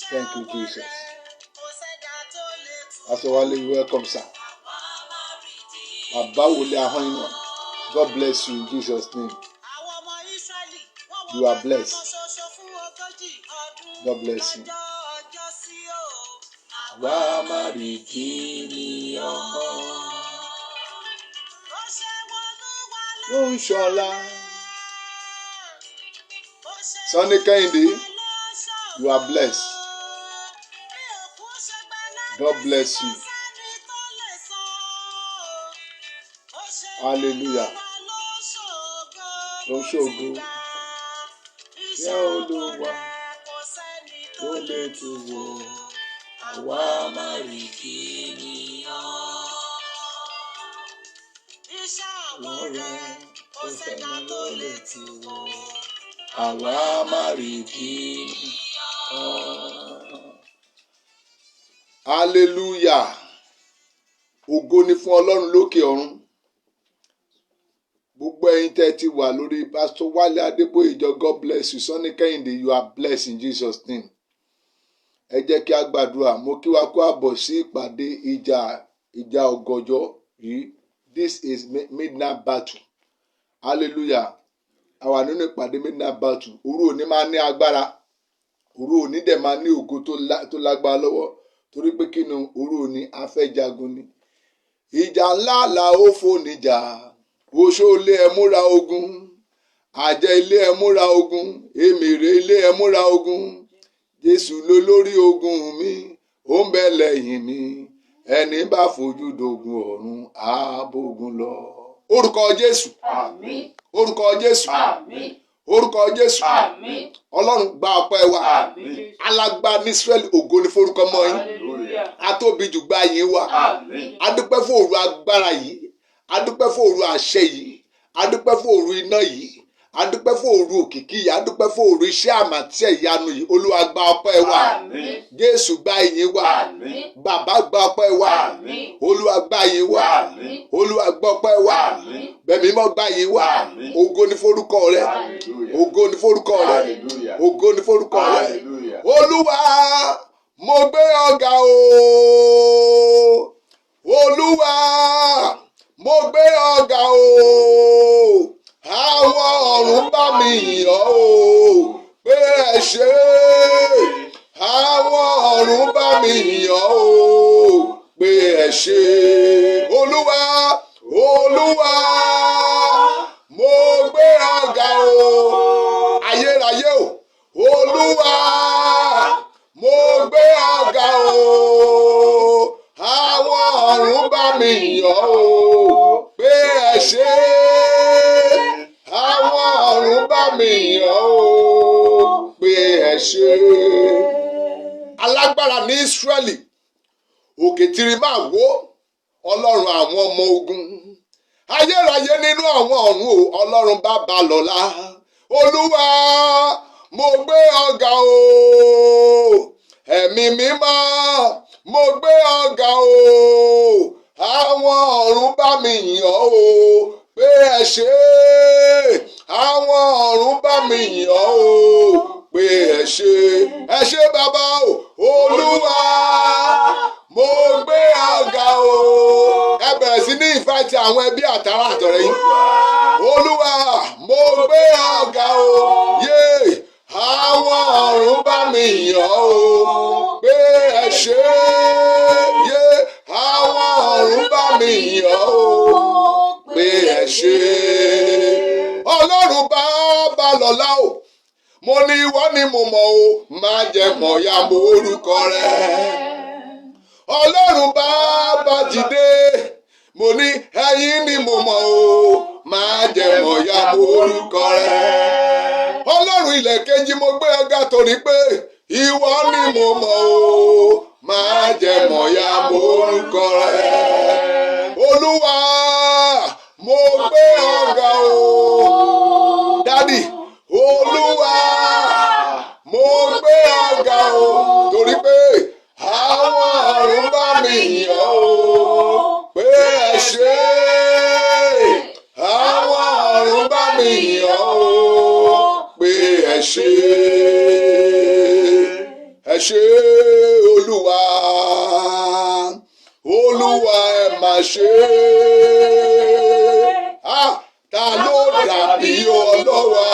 Thank you, Jesus. Pastor Wale, welcome, sir. God bless you in Jesus' name. You are blessed. God bless you. Sunday Kehinde, you are blessed. God bless you. Hallelujah. Lọ́ṣọ́gbó yá Olúwa tó lè tù wò àwa máa rí kí nìyàn. Iṣẹ́ rẹ̀ kò sẹ́ni ló lè tù wò àwa máa rí kí nìyàn. Hallelujah. Ògo ni fún Ọlọ́run lókè ọ̀run. Gbogbo ẹ̀yin tẹ́ ti wà lórí Pastor Wale Adeboyejo, God bless you. Sunday Kehinde, you are blessed in Jesus' name. Ẹ jẹ́ kí a gbàdúrà. Mo kí wa kó àbọ̀ sí ìpàdé ìjà ọ̀gànjọ́ yìí. This is midnight battle. Hallelujah. Àwa nínú ìpàdé midnight battle. Òru òní máa ní agbára. Òru òní dẹ̀ máa ní ògo tó lágbára lọ́wọ́. Torí pé kí ni òru òní a fẹ́ jagun ni. Ìjà ńlá là ó fò níjà. Oṣó ilé ẹ múra ogun, àjẹ́ ilé ẹ múra ogun, èmèrè ilé ẹ múra ogun. Jésù ló lórí ogun mi, ó ń bẹ lẹ́yìn mi. Ẹni bá fojú dogun ọ̀run, á bógun lọ. Orúkọ Jésù. Àmín. Orúkọ Jésù. Àmín. Orúkọ Jésù. Àmín. Ọlọ́run gba ọpẹ́ wa. Àmín. Alágbára ní Ísírẹ́lì, ògo ni forúkọ mọ́ yín. Atóbi jù gba yín wa. Àmín. Adúpẹ́ fún òru agbára yìí. Adúpẹ́ fún òru àṣẹ yìí, adúpẹ́ fún òru iná yìí, adúpẹ́ fún òru òkìkí yìí, adúpẹ́ fún òru iṣẹ́ àmì àti ìyanu yìí. Olúwa gba ọpẹ́ wa. Àmín. Jésù gba ìyìn wa. Àmín. Bàbá gba ọpẹ́ wa. Àmín. Olúwa gba ìyìn wa. Àmín. Olúwa gba ọpẹ́ wa. Àmín. Bẹ̀mí mọ́ gba ìyìn wa. Àmín. Ògo ni forúkọ rẹ. Ògo ni forúkọ rẹ. Ògo ni forúkọ rẹ. Olúwa mo gbé ọ̀gá o. Olúwa mo gbé ọ̀gá o, àwọn ọ̀run bá mi yìn ọ́ o, pé ẹ ṣé. Àwọn ọ̀run bá mi yìn ọ́ o, pé ẹ ṣé. Olúwa, Olúwa, mo gbé ọ̀gá o, ayérayé o. Olúwa, mo gbé ọ̀gá o, àwọn ọ̀run bá mi yìn ọ́ o, pé ẹ ṣé. Àwọn ọ̀run bá mi yìn ọ́ o, pé ẹ ṣé. Alágbára ní Ísírẹ́lì, òkè tìrì máa wó, Ọlọ́run àwọn ọmọ ogun. Ayérayé nínú àwọn ọ̀run o, Ọlọ́run bàbá lọ́lá. Olúwa, mo gbé ọ̀gá o, ẹ̀mí mímọ́, mo gbé ọ̀gá o, àwọn ọ̀run bá mi yìn ọ́ o, pé ẹ ṣé. Àwọn ọ̀run bá mi yìn ọ́ o, pé ẹ ṣé. Ẹ ṣé bàbá o. Olúwa, mo gbé ọ̀gá o. Ẹ bẹ̀rẹ̀ sí ní ìfàtí àwọn ẹbí àtàrà àtọ̀rẹ́ yín. Olúwa, mo gbé ọ̀gá o. Yé, àwọn ọ̀run bá mi yìn ọ́ o, pé ẹ ṣé. Yé, àwọn ọ̀run bá mi yìn ọ́ o, pé ẹ ṣé. Ọlọ́run bàbá lọ́lá o, mo ní ìwọ ni mo mọ̀ o, má jẹ́ mọ̀ ya mo orúkọ rẹ. Ọlọ́run bàbá jídé, mo ní ẹ̀yin ni mo mọ̀ o, má jẹ́ mọ̀ ya mo orúkọ rẹ. Ọlọ́run ilẹ̀ kejì mo gbé ọ̀gá torí pé ìwọ ni mo mọ̀ o, má jẹ́ mọ̀ ya mo orúkọ rẹ. Olúwa, mo gbé ọ̀gá o. Dádì, Olúwa, mo gbé ọ̀gá o, torí pé àwọn ọ̀run bá mi yìn ọ́ o, pé ẹ ṣé. Àwọn ọ̀run bá mi yìn ọ́ o, pé ẹ ṣé. Ẹ ṣé Olúwa ẹ mà ṣe. Ta ló dàbí Olúwa?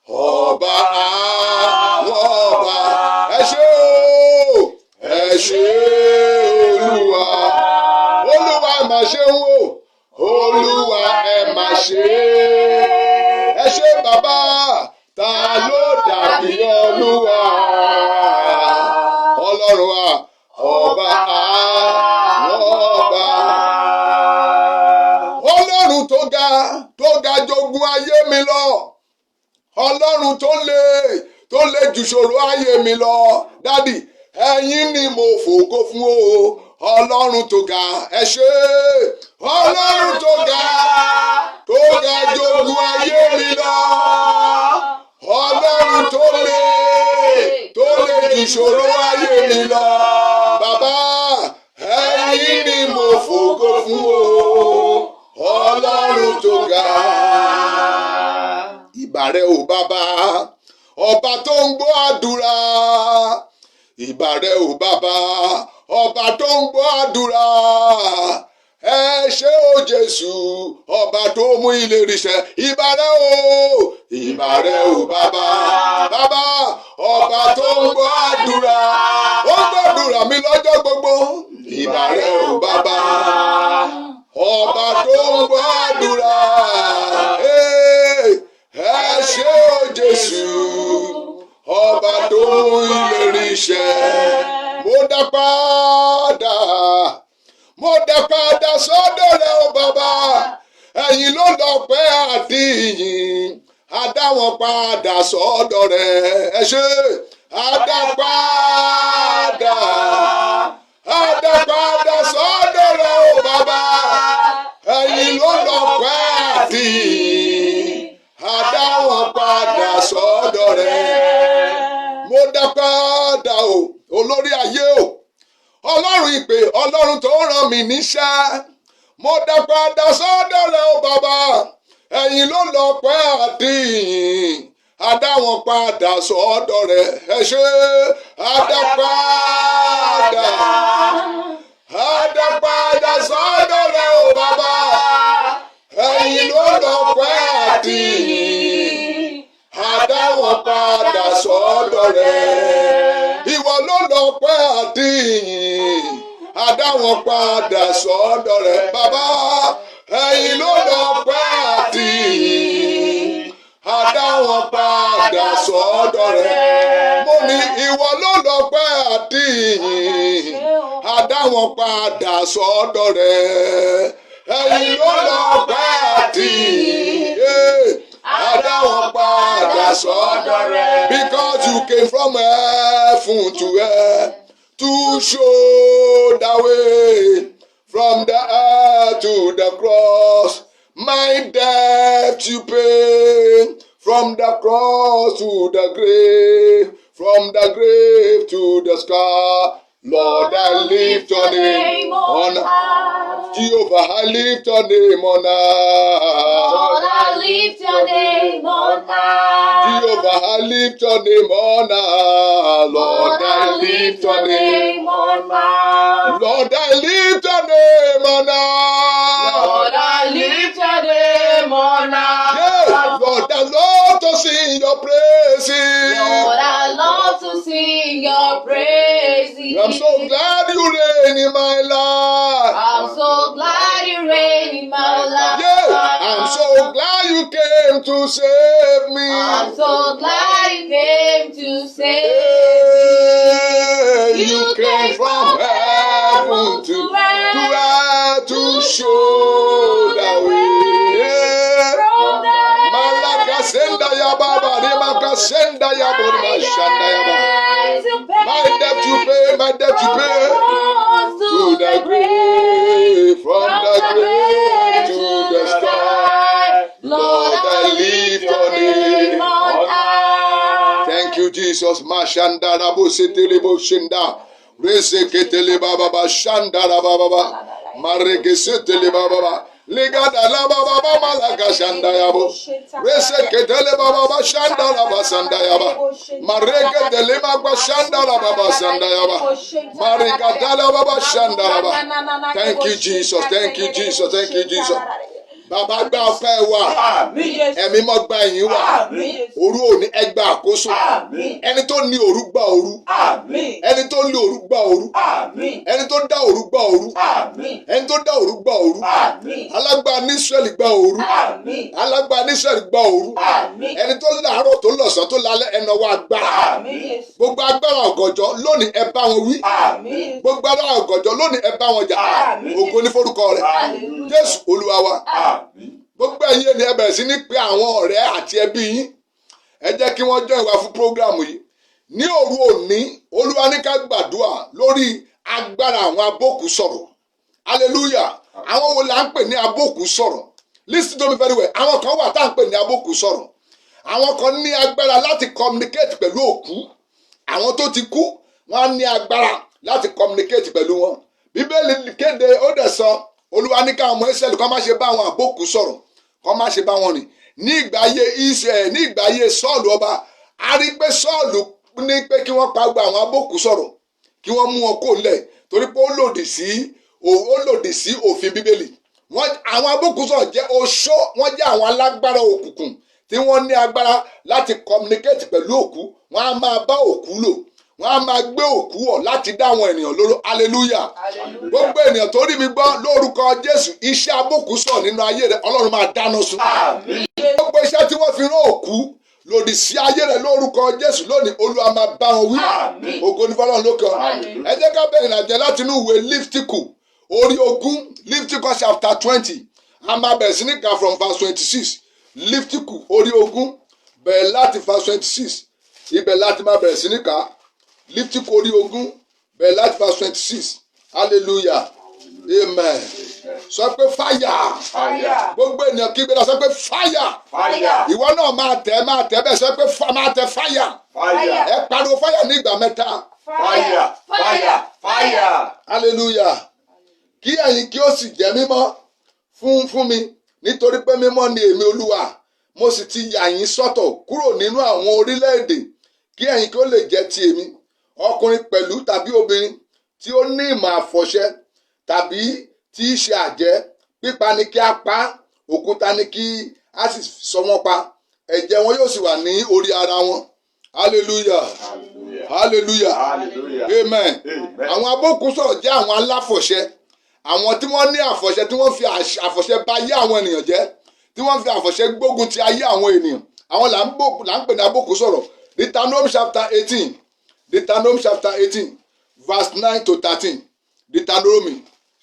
Ọba àwọn ọba. Ẹ ṣé o, ẹ ṣé Olúwa. Olúwa ẹ mà ṣe o, Olúwa ẹ mà ṣe. Ẹ ṣé bàbá, ta ló dàbí Olúwa? Ọlọ́run wa, ọba àwọn ọba. Ọlọ́run tó ga jogún ayé mi lọ. Ọlọ́run tó le jù ṣòro ayé mi lọ. Dádì, ẹ̀yin ni mo fògo fún o. Ọlọ́run tó ga, ẹ ṣé. Ọlọ́run tó ga jogún ayé mi lọ. Ọlọ́run tó le jù ṣòro ayé mi lọ. Bàbá, ẹ̀yin ni mo fògo fún o. Ọlọ́run tó ga. Ìbà rẹ o bàbá, ọba tó ń gbọ́ àdúrà. Ìbà rẹ o bàbá, ọba tó ń gbọ́ àdúrà. Ẹ ṣé o Jésù, ọba tó mú ìlérí ṣẹ. Ìbà rẹ o bàbá, ọba tó ń gbọ́ àdúrà. Ó ń gbàdúrà mi lọ́jọ́ gbogbo. Ìbà rẹ o bàbá, ọba tó ń gbọ́ àdúrà. Ẹ ṣé o Jésù, ọba tó mú ìlérí ṣẹ. Mo dá padà sọ́dọ̀ rẹ o bàbá. Ẹ̀yin ló lọ́pẹ́ àti ìyìn. A dá wọn padà sọ́dọ̀ rẹ. Ẹ ṣé. A dá padà sọ́dọ̀ rẹ o bàbá. Ẹ̀yin ló lọ́pẹ́ àti ìyìn. A dá wọn padà sọ́dọ̀ rẹ. Mo dá padà o, olórí ayé o. Ọlọ́run ìpè, Ọlọ́run tó rán mi níṣẹ́. Mo dá padà sọ́dọ̀ rẹ o bàbá. Ẹ̀yin ló lọ́pẹ́ àti ìyìn. A dá wọn padà sọ́dọ̀ rẹ. Ẹ ṣé. A dá padà sọ́dọ̀ rẹ o bàbá. Ẹ̀yin ló lọ́pẹ́ àti ìyìn. A dá wọn padà sọ́dọ̀ rẹ. Ìwọ ló lọ́pẹ́ àti ìyìn. A dá wọn padà sọ́dọ̀ rẹ. Bàbá, ẹ̀yin ló lọ́pẹ́ àti ìyìn. A dá wọn padà sọ́dọ̀ rẹ. Mo ní ìwọ ló lọ́pẹ́ àti ìyìn. A dá wọn padà sọ́dọ̀ rẹ. Ẹ̀yin ló lọ́pẹ́ àti ìyìn. A dá wọn padà sọ́dọ̀ rẹ. Because you came from heaven to earth to show the way. From the earth to the cross, my debt you pay. From the cross to the grave, from the grave to the sky. Lord, I lift your name on high. Jehovah, I lift your name on high. Lord, I lift your name on high. Jehovah, I lift your name on high. Lord, I lift your name on high. Lord, I lift your name on high. Lord, I lift your name on high. Yeah, Lord, I love to sing your praises. Lord, I love to sing your praises. I'm so glad you reign in my life. I'm so glad you reign in my life. Yeah, I'm so glad you came to save me. I'm so glad you came to save Hey, you came from heaven to earth to show the way. Malaka senda ya baba, remaka senda ya borma shanda ya baba. My debt you pay, my debt you pay. To the grave, from the grave to the sky. Lord, I lift your name on high. Thank you, Jesus. Mashanda rabo setelebo shenda. Reseketele baba shanda raba baba. Mareke setele baba. Ligada la baba baba la gashanda yabo. Reseketele baba baba shanda la basanda yaba. Mareke dele baba shanda la baba sanda yaba. Marigada la baba shanda yaba. Thank you, Jesus. Thank you, Jesus. Thank you, Jesus. Bàbá gba ọpẹ́ wa, ẹ̀mí mọ́ gba ìyìn wa, òru òní ẹ gba àkóso, ẹni tó ní òru gba òru, ẹni tó ní òru gba òru, ẹni tó dá òru gba òru, ẹni tó dá òru gba òru, alágbára ní Ísírẹ́lì gba òru, alágbára ní Ísírẹ́lì gba òru, ẹni tó láàárọ̀ tó lọ́sàn tó lálẹ́ ẹnà wa agbára, gbogbo agbára ọ̀gànjọ́ lónìí ẹ bá wọn wí, gbogbo agbára ọ̀gànjọ́ lónìí ẹ bá wọn jà, ògo ní forúkọ rẹ̀, Jésù Olúwa wa. Gbogbo ẹ̀yin ènìyàn bẹ̀rẹ̀ sí ní pé àwọn ọ̀rẹ́ àti ẹbí yín ẹ jẹ́ kí wọ́n join wa fún prógrámù yìí ní òru òní. Olúwa ní ká gbàdúrà lórí agbára àwọn abókù sọ̀rọ̀. Hallelujah. Àwọn wo la ń pè ní abókù sọ̀rọ̀? Listen to me very well. Àwọn kan wà tá à ń pè ní abókù sọ̀rọ̀. Àwọn kan ní agbára láti communicate pẹ̀lú òkú. Àwọn tó ti kú wọ́n á ní agbára láti communicate pẹ̀lú wọn. Bíbélì kéde ó dẹ̀ sọ Olúwa ní káwọn ọmọ Ísírẹ́lì kó má ṣe bá àwọn àbókù sọ̀rọ̀, kó má ṣe bá wọn rìn. Ní ìgbà ayé Sọ́ọ̀lù ọba, a rí pé Sọ́ọ̀lù ní pé kí wọ́n pa gba àwọn àbókù sọ̀rọ̀, kí wọ́n mú wọn kó lẹ̀ torí pé ó lòdì sí òfin Bíbélì. Àwọn àbókù sọ̀rọ̀ jẹ́ oṣó, wọ́n jẹ́ àwọn alágbára òkùnkùn tí wọ́n ní agbára láti communicate pẹ̀lú òkú. Wọ́n á máa bá òkú lò, wọ́n á máa gbé òkú wọ̀ láti dá àwọn ènìyàn lóró. Hallelujah. Gbogbo ènìyàn tó rí mi gbọ́ lórúkọ Jésù, iṣẹ́ abókù sọ̀ nínú ayé rẹ̀ Ọlọ́run máa dáná sun. Gbogbo iṣẹ́ tí wọ́n fi rán òkú lòdì sí ayé rẹ̀ lórúkọ Jésù lónìí Olúwa máa bá wọn wí. Ògo ní fọ́lọ́run lókè ọ̀run. Ẹ jẹ́ ká bẹ̀rẹ̀ ìrìnàjò láti inú ìwé Líftíkù orí 20, Líftíkù chapter 20. A máa bẹ̀rẹ̀ sí ní kà from verse 26. Líftíkù orí 20 bẹ̀rẹ̀ láti verse 26. Ibẹ̀ láti máa bẹ̀rẹ̀ sí ní kà. Líftíkù orí 20 bẹ̀rẹ̀ láti verse 26. Hallelujah. Amen. Sọ pé fire. Gbogbo ènìyàn kí gbéra sọ pé fire. Ìwọ náà máa tẹ̀ bẹ́ẹ̀ sọ pé máa tẹ̀ fire. Ẹ pariwo fire ní ìgbà mẹ́ta. Fire. Hallelujah. Kí ẹ̀yin kí ó sì jẹ́ mímọ́ fún mi nítorí pé mímọ́ ni èmi Olúwa. Mo sì ti yà yín sọ́tọ̀ kúrò nínú àwọn orílẹ̀-èdè kí ẹ̀yin kí ó lè jẹ́ ti èmi. Ọkùnrin pẹ̀lú tàbí obìnrin tí ó ní ìmọ̀ àfọ̀ṣẹ tàbí tí í ṣe àjẹ́, pípa ni kí a pa, òkúta ni kí a sì sọ wọ́n pa, ẹ̀jẹ̀ wọn yóò sì wà ní orí ara wọn. Hallelujah. Hallelujah. Amen. Àwọn abókù sọ̀rọ̀ jẹ́ àwọn aláfọ̀ṣẹ, àwọn tí wọ́n ní àfọ̀ṣẹ, tí wọ́n fi àfọ̀ṣẹ bà ayé àwọn ènìyàn jẹ́, tí wọ́n fi àfọ̀ṣẹ gbógun ti ayé àwọn ènìyàn. Àwọn là ń pè ní abókù sọ̀rọ̀. Deuteronomy chapter 18. Deuteronomy chapter 18 verse 9 to 13. Deuteronomy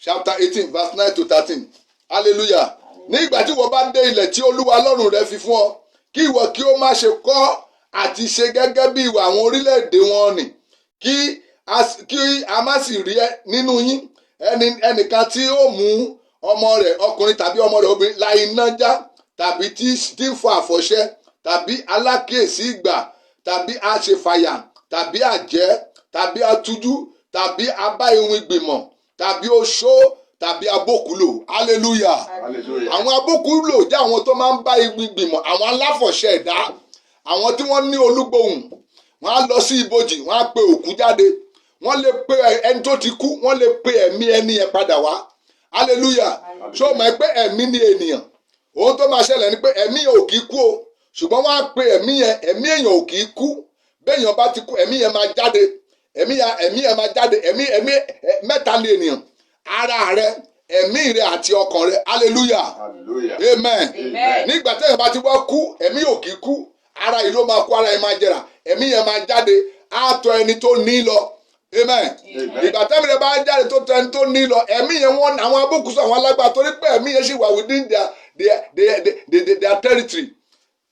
chapter 18 verse 9 to 13. Hallelujah. Ní ìgbà tí wọ́n bá dé ilẹ̀ tí Olúwa Ọlọ́run rẹ fi fún ọ, kí ìwọ kí ó má ṣe kọ́ àti ṣe gẹ́gẹ́ bí ìwà àwọn orílẹ̀-èdè wọn nì, kí a má sì rí nínú yín ẹnìkan tí ó mú ọmọ rẹ̀ ọkùnrin tàbí ọmọ rẹ̀ obìnrin la iná já, tàbí tí ń fọ àfọ̀ṣẹ, tàbí alákíyèsí ìgbà, tàbí aṣèfàyà, tàbí àjẹ́, tàbí atújú, tàbí abá iwin ìgbìmọ̀, tàbí oṣó, tàbí abókùlò. Hallelujah. Àwọn abókùlò jẹ́ àwọn tó máa ń bá iwin ìgbìmọ̀, àwọn aláfọ̀ṣẹ ẹ̀dá, àwọn tí wọ́n ní olúgbòhùn. Wọ́n á lọ sí ibojì, wọ́n á pe òkú jáde, wọ́n lè pe ẹni tó ti kú, wọ́n lè pe ẹ̀mí ẹni yẹn padà wá. Hallelujah. Ṣó mọ̀ pé ẹ̀mí ni ènìyàn? Ohun tó máa ṣẹlẹ̀ ni pé ẹ̀mí yẹn ò kì í kú o, ṣùgbọ́n wọ́n á pe ẹ̀mí èèyàn ò kì í kú. Béèyàn bá ti kú, ẹ̀mí yẹn máa jáde, ẹ̀mí yẹn máa jáde. Ẹ̀mí mẹ́ta ni ènìyàn: ara rẹ, ẹ̀mí rẹ àti ọkàn rẹ. Hallelujah. Amen. Nígbà tẹ́yìn bá ti wá kú, ẹ̀mí ò kì í kú, ara yìí ló máa kú, ara yẹn máa jẹrà, ẹ̀mí yẹn máa jáde, á tọ̀ ẹni tó ní lọ. Amen. Ìgbà tẹ́mi rẹ bá jáde tó tọ̀ ẹni tó ní lọ, ẹ̀mí yẹn wọ́n àwọn abókùsọ àwọn alágbára, torí pé ẹ̀mí yẹn sì wà within their territory.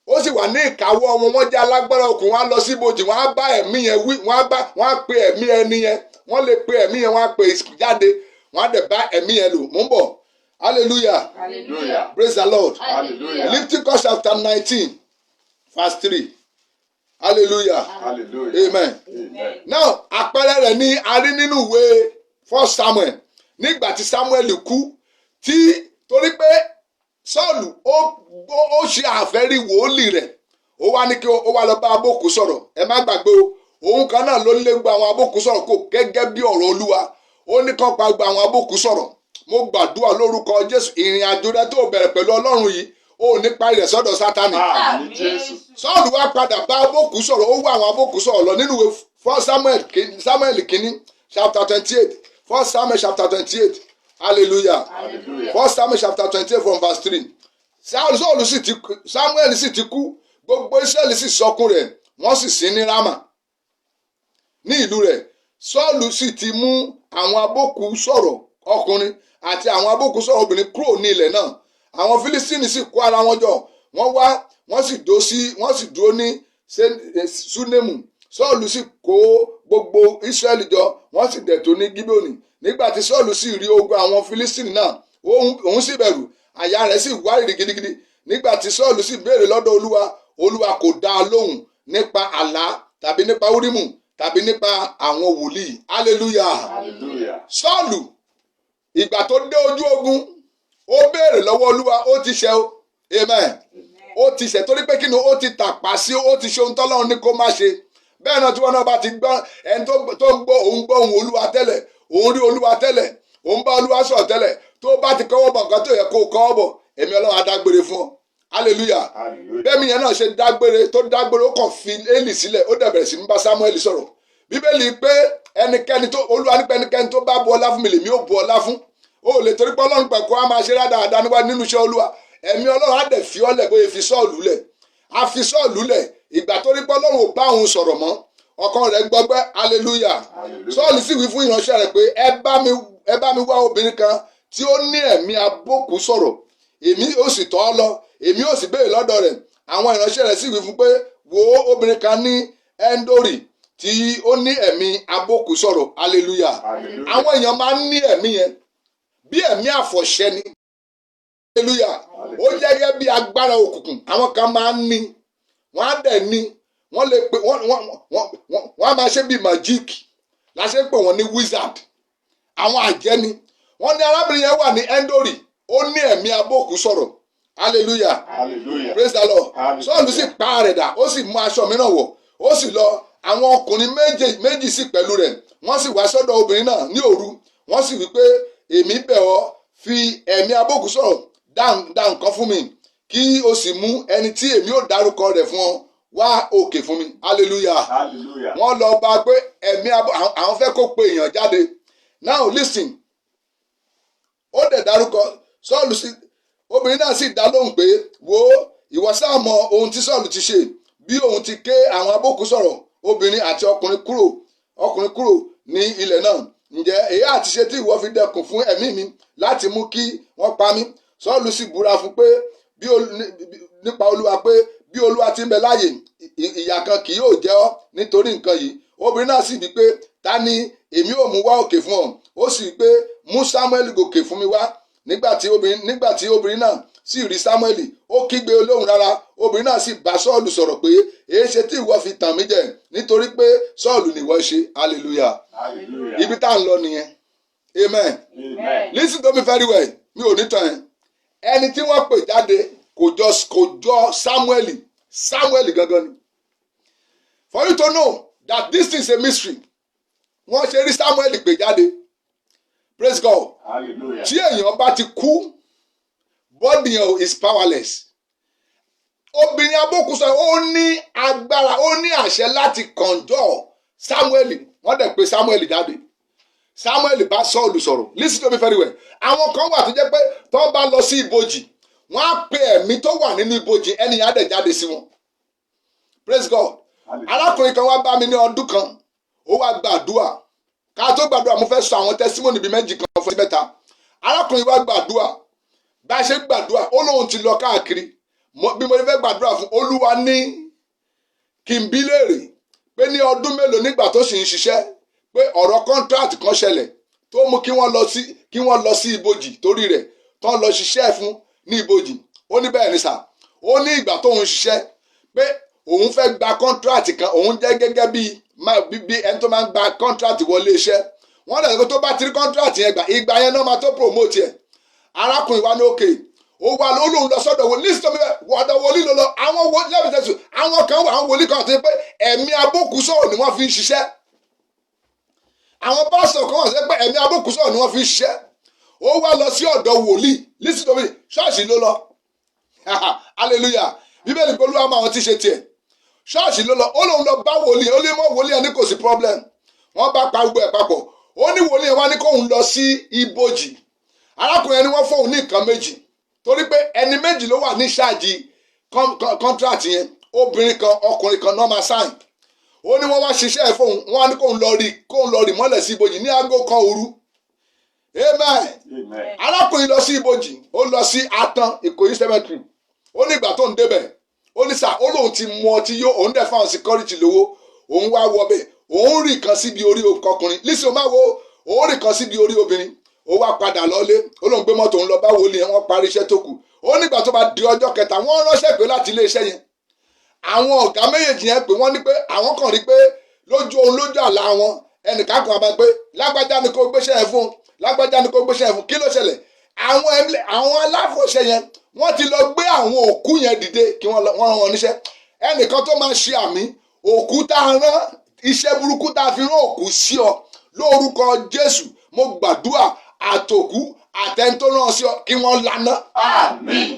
Ó sì wà ní ìkáwọ́ wọn, wọ́n jẹ́ alágbára òkun, wọ́n á lọ sí ibojì, wọ́n á bá ẹ̀mí yẹn wí, wọ́n á pe ẹ̀mí ẹni yẹn, wọ́n lè pe ẹ̀mí yẹn, wọ́n á pe jáde, wọ́n á dẹ̀ bá ẹ̀mí yẹn lò. Mò ń bọ̀. Hallelujah. Praise the Lord. Leviticus chapter 19 verse 3. Hallelujah. Amen. Now àpẹẹrẹ rẹ̀ ni a rí nínú ìwé 1 Samuel. Nígbà tí Samuel kú, tí torí pé Sọ́ọ̀lù ó ṣe àfẹ́rí wòlíì rẹ̀ ó wá ní kí ó wá lọ bá abókù sọ̀rọ̀ ẹ má gbàgbé o òun kan náà ló lé gba àwọn abókù sọ̀rọ̀ kó gẹ́gẹ́ bí ọ̀rọ̀ Olúwa ó ní kán pa gba àwọn abókù sọ̀rọ̀ mo gbàdúrà lórúkọ Jésù ìrìn àjò rẹ tó bẹ̀rẹ̀ pẹ̀lú Ọlọ́run yìí ó ní parí rẹ̀ sọ́dọ̀ Sátánì. Sọ́ọ̀lù wá padà bá abókù sọ̀rọ̀ ó wá àwọn abókù sọ̀rọ̀ lọ nínú ìwé 1 Samuel kìíní chapter 28 1 Samuel chapter 28 hallelujah 1 Samuel chapter 28 from verse 3 Samuel sì ti kú gbogbo Ísírẹ́lì sì sọkún rẹ̀ wọ́n sì sin ní Rámà ní ìlú rẹ̀. Sọ́ọ̀lù sì ti mú àwọn abókù sọ̀rọ̀ ọkùnrin àti àwọn abókù sọ̀rọ̀ obìnrin kúrò ní ilẹ̀ náà. Àwọn Fílístínì sì kó ara wọn jọ wọ́n sì dúró ní Súnémù. Sọ́ọ̀lù sì kó gbogbo Ísírẹ́lì jọ wọ́n sì dẹ̀ tó ní Gíbíónì. Nígbà tí Sọ́ọ̀lù sì rí ogun àwọn Fílístínì náà òun sì bẹ̀rù àyà rẹ̀ sì wárìrì gidigidi. Nígbà tí Sọ́ọ̀lù sì béèrè lọ́dọ̀ Olúwa kò dá a lóhùn nípa àlá tàbí nípa úrímù tàbí nípa àwọn wòlíì hallelujah. Sọ́ọ̀lù ìgbà tó dé ojú ogun ó béèrè lọ́wọ́ Olúwa ó ti ṣẹ̀ o amen ó ti ṣẹ̀ torí pé kí ni ó ti tàpá sí ó ti ṣe ohun tọ́lọ́run ní kó má ṣe. Bẹ́ẹ̀ náà tí wọ́n náà bá ti gbọ́ ẹni tó ń gbọ́ òun gbọ́ ohùn Olúwa tẹ́lẹ̀ òun rí Olúwa tẹ́lẹ̀ òun bá Olúwa sọ̀rọ̀ tẹ́lẹ̀ tó bá ti kọ́wọ́ bọ̀ nǹkan tó yẹ kó kọ́wọ́ bọ̀ èmi Ọlọ́run á dágbére fún ọ hallelujah. Bẹ́ẹ̀mi yẹn náà ṣe dágbére ó kàn fi Élì sílẹ̀ ó dẹ̀ bẹ̀rẹ̀ sí ní bá Sámúẹ́lì sọ̀rọ̀. Bíbélì pé ẹnikẹ́ni tó Olúwa nípa ẹnikẹ́ni tó bá bu ọlá fún mi lèmi ó bu ọlá fún. O lè torí pé Ọlọ́run pẹ̀kọ́ á máa ṣe rádaràda nínú iṣẹ́ Olúwa ẹ̀mí Ọlọ́run á dẹ̀ fi ọ́ lẹ̀ bóyá fi Sọ́ọ̀lù lẹ̀ á fi Sọ́ọ̀lù lẹ̀ ìgbà torí pé Ọlọ́run ò bá òun sọ̀rọ̀ mọ́ ọkàn rẹ̀ gbọgbẹ́ hallelujah. Sọ́ọ̀lù sì wí fún ìránṣẹ́ rẹ̀ pé ẹ bá mi wá obìnrin kan tí ó ní ẹ̀mí abókù sọ̀rọ̀ èmi ó sì tọ́ ọ lọ èmi ó sì béèrè lọ́dọ̀ rẹ̀. Àwọn ìránṣẹ́ rẹ̀ sì wí fún pé wo obìnrin kan ní Ẹ́ńdórì tí ó ní ẹ̀mí abókù sọ̀rọ̀ hallelujah. Àwọn èèyàn máa ń ní ẹ̀mí yẹn bí ẹ̀mí àfọ̀ṣẹ ni hallelujah. Ó jẹ́ gẹ́gẹ́ bí agbára òkùnkùn àwọn kan máa ń ní wọ́n á dẹ̀ ní wọ́n lè pè wọ́n á máa ṣe bí magic láṣẹ pé wọ́n ní wizard àwọn àjẹni. Wọ́n ní arábìnrin yẹn wà ní Ẹ́ńdórì ó ní ẹ̀mí abókù sọ̀rọ̀ hallelujah praise the Lord. Sọ́ọ̀lù sì pa rẹ̀ dà ó sì mú aṣọ mìíràn wọ̀ ó sì lọ àwọn ọkùnrin méjì sì pẹ̀lú rẹ̀ wọ́n sì wá sọ́dọ̀ obìnrin náà ní òru wọ́n sì wí pé èmi bẹ̀ ọ́ fi ẹ̀mí abókù sọ̀rọ̀ dá nǹkan fún mi kí o sì mú ẹni tí èmi ò dárúkọ rẹ̀ fún ọ wá òkè fún mi hallelujah. Wọ́n lọ bá pé ẹ̀mí àwọn fẹ́ kó pe èèyàn jáde. Now listen ó dẹ̀ dárúkọ Sọ́ọ̀lù sí obìnrin náà sì dá lóhùn pé wo ìwọ sáà mọ ohun tí Sọ́ọ̀lù ti ṣe bí òun ti ké àwọn abókù sọ̀rọ̀ obìnrin àti ọkùnrin kúrò ní ilẹ̀ náà. Ǹjẹ́ èyí àti ṣe tí ìwọ fi dẹkùn fún ẹ̀mí mi láti mú kí wọ́n pa mí. Sọ́ọ̀lù sì búra fún pé nípa Olúwa pé bí Olúwa ti ń bẹ láàyè ìyà kan kì yóò jẹ ọ́ nítorí nǹkan yìí. Obìnrin náà sì bí pé ta ni èmi ò mú wá òkè fún ọ. Ó sì pé mú Sámúẹ́lì gòkè fún mi wá. Nígbà tí obìnrin náà sì rí Sámúẹ́lì ó kígbe olóhùn rárá. Obìnrin náà sì bá Sọ́ọ̀lù sọ̀rọ̀ pé èé ṣe tí ìwọ fi tàn mí jẹ nítorí pé Sọ́ọ̀lù nìwọ ṣe hallelujah. Ibi tá à ń lọ nìyẹn amen. Listen to me very well mi ò ní tàn ẹ́ ẹni tí wọ́n pè jáde kò jọ Sámúẹ́lì gangan ni. For you to know that this thing is a mystery wọ́n ṣe rí Sámúẹ́lì pè jáde praise God. Tí èèyàn bá ti kú body yẹn is powerless. Obìnrin abókù sọ ó ní agbára ó ní àṣẹ láti conjure Sámúẹ́lì wọ́n dẹ̀ pè Sámúẹ́lì jáde. Sámúẹ́lì bá Sọ́ọ̀lù sọ̀rọ̀ listen to me very well. Àwọn kan wà tó jẹ́ pé tó bá lọ sí ibojì wọ́n á pe ẹ̀mí tó wà nínú ibojì ẹni yẹn á dẹ̀ jáde sí wọn praise God. Arákùnrin kan wá bá mi ní ọdún kan ó wá gbàdúrà ká tó gbàdúrà mo fẹ́ sọ àwọn testimony bíi méjì kan fún mẹ́ta. Arákùnrin wá gbàdúrà bá a ṣe gbàdúrà ó lóun ti lọ káàkiri bí mo fẹ́ gbàdúrà fún Olúwa ní kí n bí léèrè pé ní ọdún mélòó nígbà tó sì ń ṣiṣẹ́ pé ọ̀rọ̀ contract kan ṣẹlẹ̀ tó mú kí wọ́n lọ sí ibojì torí rẹ̀ tó ń lọ ṣiṣẹ́ fún ní ibojì. Ó ní bẹ́ẹ̀ ni sà ó ní ìgbà tó ń ṣiṣẹ́ pé òun fẹ́ gba contract kan òun jẹ́ gẹ́gẹ́ bí ẹni tó máa ń gba contract wọlé iṣẹ́ wọ́n lè sọ tó bá ti rí contract yẹn ìgbà yẹn náà máa tó promote ẹ̀. arákùnrin wa ní òkè ó wà lóhùn lọ sọ́dọ̀ wòlíì sísọmi ọ̀dọ̀ wòlíì ló lọ àwọn lẹ́bìtẹ́sù àwọn kan wà àwọn wòlíì kan àti pé ẹ̀mí abókùsọ̀rọ̀ ni wọ́n fi ń ṣiṣẹ́ àwọn pásítọ̀ kan wà sí pé ẹ̀mí abókùsọ̀rọ̀ ni wọ́n fi ń ṣiṣẹ́ ó wá lọ sí ọ̀dọ̀ wòlíì lísìtọ́mì ṣọ́ọ̀ṣì ló lọ hallelujah bíbélì pé olúwa máa wọn ti ṣe tiẹ̀ ṣọ́ọ̀ṣì ló lọ ó lóun lọ bá wòlíì ó lé mọ́ wòlíì ẹni kò sí problem wọ́n bá pa gbogbo ẹ̀ papọ̀ ó ní wòlíì ẹ̀ wá ní kóun lọ sí ibojì arákùnrin ẹni wọ́n fóun ní nǹkan méjì torí pé ẹni méjì ló wà ní ṣáàjì contract yẹn obìnrin kan ọkùnrin kan normal sign ó ní wọ́n wá ṣiṣẹ́ ẹ̀ fóun wọ́n á ní kóun lọ rí mọ́lẹ̀ sí ibojì ní aago kan òru amen arákùnrin lọ sí ibojì ó lọ sí atan Ìkòyí cemetery ó ní ìgbà tó ń débẹ̀ ó ní sà ó lóun ti mu ọtí yó òun dẹ̀ fáwọn security lówó òun wá wọbẹ̀ òun rì kan síbi orí ọkùnrin lísì ó máa wo òun rì kan síbi orí obìnrin ó wá padà lọlé ó lóun gbé mọ́tò òun lọ bá wòlíì yẹn wọ́n parí iṣẹ́ tó kù ó nígbà tó bá di ọjọ́ kẹta wọ́n ránṣẹ́ pé láti ilé iṣẹ́ yẹn àwọn ọ̀gá méjèèjì yẹn pé wọ́n ní pé àwọn kan rí pé lójú òun lójú àlá wọn ẹnìkan kan àbá pé lágbájá ni kò gbéṣẹ́ yẹn fún lágbájá ni kò gbéṣẹ́ yẹn fún kí ló ṣẹlẹ̀ àwọn aláfọ̀ṣẹ́ yẹn wọ́n ti lọ gbé àwọn òkú yẹn dìde kí wọ́n rán wọn níṣẹ́ ẹnìkan tó máa ṣe àmì òkú tá a rán iṣẹ́ burúkú tá a fi rán òkú sí ọ lórúkọ Jésù mo gbàdúrà àtòkú àtẹ̀ntó rán sí ọ kí wọ́n lànà. Àmín.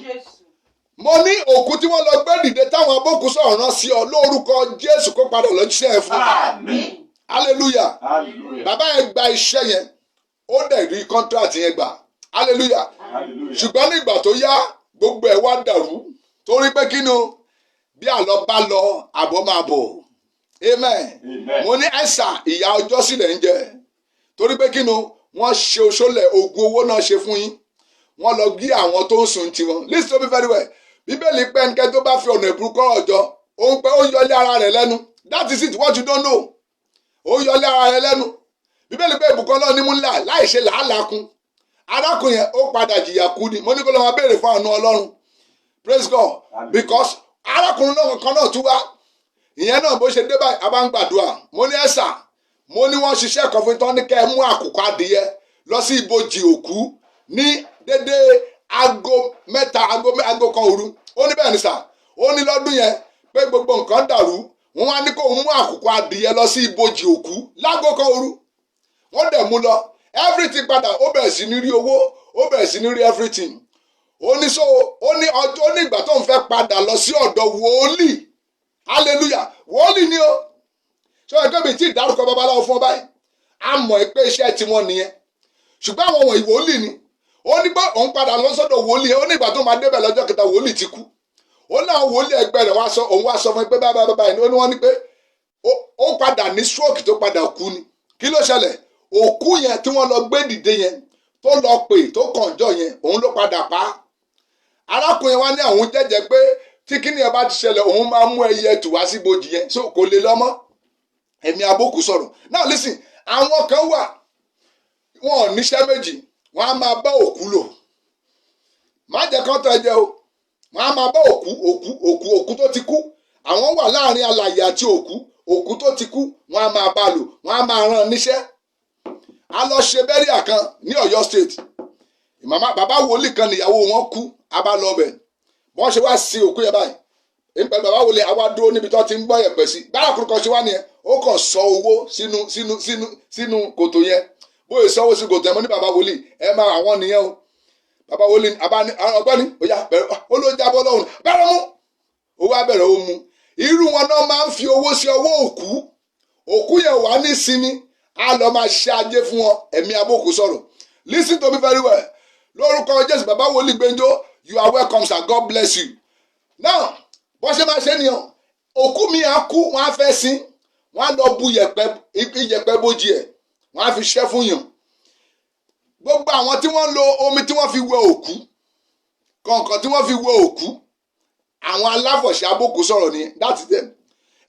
mo ní òkú tí wọ́n lọ gbé dìde táwọn abókùsọ̀ rán sí ọ lórúkọ Jésù kó padà lọ jíṣẹ́ ẹ fún. Àmín. hallelujah. bàbá yẹn gba iṣẹ́ yẹn ó dẹ̀ rí contract yẹn gbà hallelujah. ṣùgbọ́n nígbà tó yá gbogbo ẹ̀ wá dàrú torí pé kí ni o bí àlọ́ bá lọ àbọ̀ máa bọ̀ amen. mo ní ẹ̀sà ìyá ọjọ́ sílẹ̀ ń jẹ torí pé kí ni wọ́n ṣe oṣoolẹ̀ oògùn owó náà ṣe fún yín wọ́n lọ gé àwọn tó ń sùn tiwọn listen to me very well bíbélì pé ẹnikẹ́ni tó bá fi ọ̀nà ìbúrúkọ ọjọ́ òun pé ó yọlé ara rẹ̀ lẹ́nu that is it what you don't know ó yọlé ara rẹ̀ lẹ́nu bíbélì pé ìbùkún náà ní mú ńlá láì ṣe làálàá kun arákùnrin yẹn ó padà jìyà kú ni mo ní kó lọ máa béèrè fún àánú Ọlọ́run praise God because arákùnrin náà kan náà tún wá ìyẹn náà bó ṣe dé báyìí a bá ń gbàdúrà mo ní ẹ̀sà mo ní wọ́n ṣiṣẹ́ kan fún tán ní kẹ́ ẹ mú àkùkọ adìyẹ lọ sí ibojì òkú ní dédé aago mẹ́ta aago kan òru ó ní bẹ́ẹ̀ ni sà ó ní lọ́dún yẹn pé gbogbo nǹkan dàrú wọ́n wá ní kó mú àkùkọ adìyẹ lọ sí ibojì òkú láago kan òru wọ́n dẹ̀ mú lọ everything padà ó bẹ̀rẹ̀ sí ní rí owó ó bẹ̀rẹ̀ sí ní rí everything ó ní so ó ní ọjọ́ ó ní ìgbà tó ń fẹ́ padà lọ sí ọ̀dọ̀ wòlíì hallelujah wòlíì ni ó sọ ẹgbẹ́ mi tí ìdárúkọ babaláwo fún ọ báyìí a mọ̀ pé iṣẹ́ tiwọn nìyẹn ṣùgbọ́n àwọn wọ̀nyí wòlíì ni ó ní pé òun padà lọ sọ́dọ̀ wòlíì ó ní ìgbà tó máa débẹ̀ lọ́jọ́ kẹta wòlíì ti kú ó ní àwọn wòlíì ẹgbẹ́ rẹ̀ òun wá sọ fún pé báyìí ó ní wọ́n ní pé ó padà ní stroke tó padà kú ni kí ló ṣẹlẹ̀ òkú yẹn tí wọ́n lọ gbé dìde yẹn tó lọ pè tó kànjọ yẹn òun ló padà pa á arákùnrin wa ní àwọn jẹ́jẹ́ pé tí kíni ẹ bá ti ṣẹlẹ̀ òun máa mú ẹyẹ tù wá sí ibojì yẹn so kò lè lọ́mọ́ ẹ̀mí abókù sọ̀rọ̀ now listen àwọn kan wà wọn ò níṣẹ́ méjì wọn á máa bá òkú lò má jẹ́ kán tẹ́ jẹ́ o wọn á máa bá òkú tó ti kú àwọn wà láàrin alààyè àti òkú tó ti kú wọn á máa bá lò wọn á máa rán níṣẹ́ a lọ ṣe bẹ́ríà kan ní Ọ̀yọ́ state bàbá wòlíì kan níyàwó wọn kú a bá lọ bẹ̀ wọ́n ṣe wá sí òkú yẹn báyìí ìpẹ̀lú bàbá wòlíì àwa dúró níbi tó ti ń gbọ́ yẹ̀pẹ̀ sí bára kúrú kan ṣe wá nìyẹn ó kàn sọ owó sínú kòtò yẹn bóyá sọ́wọ́ sí kòtò yẹn mo ní bàbá wòlíì ẹ máa àwọn nìyẹn o bàbá wòlíì ọgbọ́ni òyà bẹ̀rẹ̀ ó ló jábọ́ lọ́hùn bẹ̀rẹ̀ mú owó abẹ̀rẹ̀ ó mu irú wọn náà máa ń fi owó sí ọwọ́ òkú yẹn wà ní sinmi a lọ máa ṣe ajé fún wọn ẹ̀mí abókù sọ̀rọ̀ listen to me very well lórúkọ Jésù bàbá wòlíì Gbẹ́njọ́ you are welcome sir God bless you now bó ṣe máa ṣe nìyẹn òkú mi á kú wọn á fẹ́ sin wọn á lọ bu iyẹ̀pẹ̀ bójì ẹ̀ wọn á fi ṣẹ́ fún yàn gbogbo àwọn tí wọ́n lo omi tí wọ́n fi wẹ òkú kọ̀ọ̀kan tí wọ́n fi wẹ òkú àwọn aláfọ̀ṣẹ abókù sọ̀rọ̀ ni that's them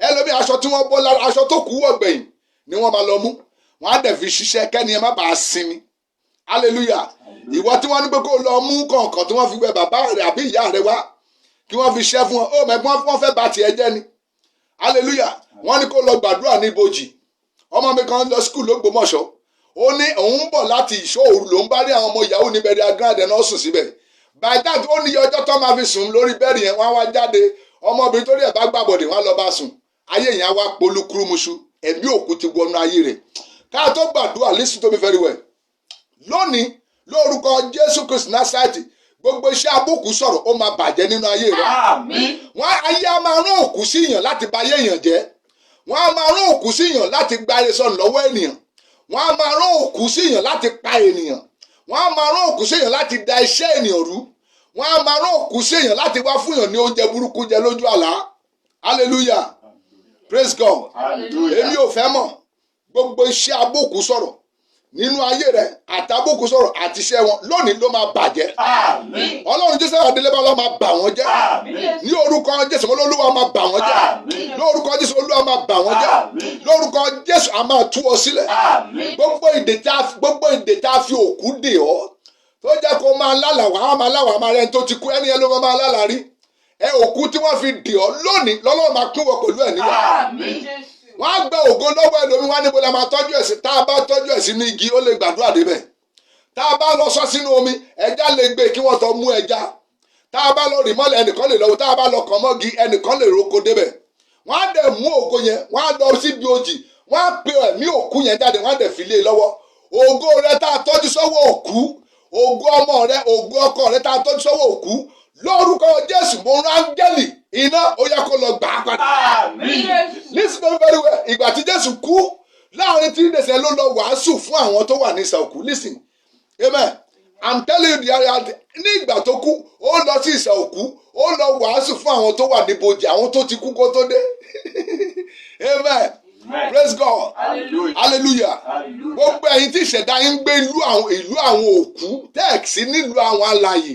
ẹlòmíì aṣọ tí wọ́n bọ́ lára aṣọ tó kú wọ̀gbẹ̀yìn ni wọ́n máa lọ mú wọ́n á dẹ̀ fi ṣiṣẹ́ kẹ́ni ẹ má bàa sinmi hallelujah ìwọ tí wọ́n ní pé kó lọ mú kọ̀ọ̀kan tí wọ́n fi wẹ bàbá rẹ̀ àbí ìyá rẹ̀ wá kí wọ́n fi ṣẹ́ fún ọ ó mẹ́gbọ́n wọ́n fẹ́ bà tiẹ̀ jẹ́ ni hallelujah wọ́n ní kó lọ gbàdúrà ní ibojì ọmọ mi kan lọ skul l'Ógbómọ̀ṣọ́ ó ní òun bọ̀ láti ìṣọ́ òru ló ń bá rí àwọn ọmọ ìyàwó ní burial ground náà sùn síbẹ̀ by that ó ní ọjọ́ tó máa fi sùn lórí bẹ́ẹ̀rì yẹn wọ́n á wá jáde ọmọbìnrin tó rí ẹ̀ bá gbàbọ̀dẹ̀ wọ́n á lọ bá sùn ayé yẹn á wá polúkúrúmuṣu ẹ̀mí òkú ti wọnú ayé rẹ̀ ká tó gbàdúrà listen to me very well lónìí lórúkọ Jésù Kristi Násárẹ́tì gbogbo iṣẹ́ abúkù sọ̀rọ̀ ó máa bàjẹ́ nínú ayé rẹ̀ wọ́n ayé á máa rán òkú sí èèyàn láti bà ayé èèyàn jẹ́ wọ́n á máa rán òkú sí èèyàn láti gba ire sọnù lọ́wọ́ ènìyàn wọ́n á máa rán òkú sí èèyàn láti pa ènìyàn wọ́n á máa rán òkú sí èèyàn láti da iṣẹ́ ènìyàn rú wọ́n á máa rán òkú sí èèyàn láti wá fún èèyàn ní oúnjẹ burúkú jẹ lójú àlá hallelujah praise God èmi ò fẹ́ mọ̀ gbogbo iṣẹ́ abúkù sọ̀rọ̀ nínú ayé rẹ àtàbùkù sọ̀rọ̀ àti iṣẹ́ wọn lónìí ló máa bàjẹ́ Ọlọ́run Jésù àdélébá ló máa bà wọ́n jẹ́ ní orúkọ Jésù Olúwa máa bà wọ́n jẹ́ lórúkọ Jésù Olúwa máa bà wọ́n jẹ́ lórúkọ Jésù a máa tú ọ sílẹ̀ gbogbo ìdè tá a fi òkú dè ọ́ tó jẹ́ kó máa lálàá wàá máa láwàá máa rẹ̀ tó ti kú ẹni yẹn ló máa lálàá rí ẹ òkú tí wọ́n fi dè ọ́ lónìí lọ́lọ́run máa pín wọ pẹ̀lú ẹ̀ níwà wọ́n á gba ògo lọ́wọ́ ẹlòmí wá níbo la máa tọ́jú ẹ̀ sí tá a bá tọ́jú ẹ̀ sínú igi ó lè gbàdúrà débẹ̀ tá a bá lọ sọ sínú omi ẹja lè gbé kí wọ́n tọ́ mú ẹja tá a bá lọ rì mọ́lẹ̀ ẹnìkan lè lọ́wọ́ tá a bá lọ kàn mọ́gi ẹnìkan lè roko débẹ̀ wọ́n á dẹ̀ mú ògo yẹn wọ́n á lọ síbi òjì wọ́n á pe ẹ̀mí òkú yẹn jáde wọ́n á dẹ̀ fi lé lọ́wọ́ ògo rẹ tá a tọ́jú sọ́wọ́ òkú ògo ọmọ rẹ ògo ọkọ rẹ tá a tọ́jú sọ́wọ́ òkú lórúkọ Jésù mo rán áńgẹ́lì iná ó yẹ kó lọ gbà á padà. Listen to me very well. Ìgbà tí Jésù kú láàrin 3 days ló lọ wàásù fún àwọn tó wà ní ìsà òkú. Listen, amen. I'm telling you the reality. Ní ìgbà tó kú ó lọ sí ìsà òkú ó lọ wàásù fún àwọn tó wà níbojì àwọn tó ti kú kó tó dé. Amen. Praise God. Hallelujah. Gbogbo ẹ̀yin tí ìṣẹ̀dá yín ń gbé ìlú àwọn òkú tẹ́ẹ̀sì nílùú àwọn alààyè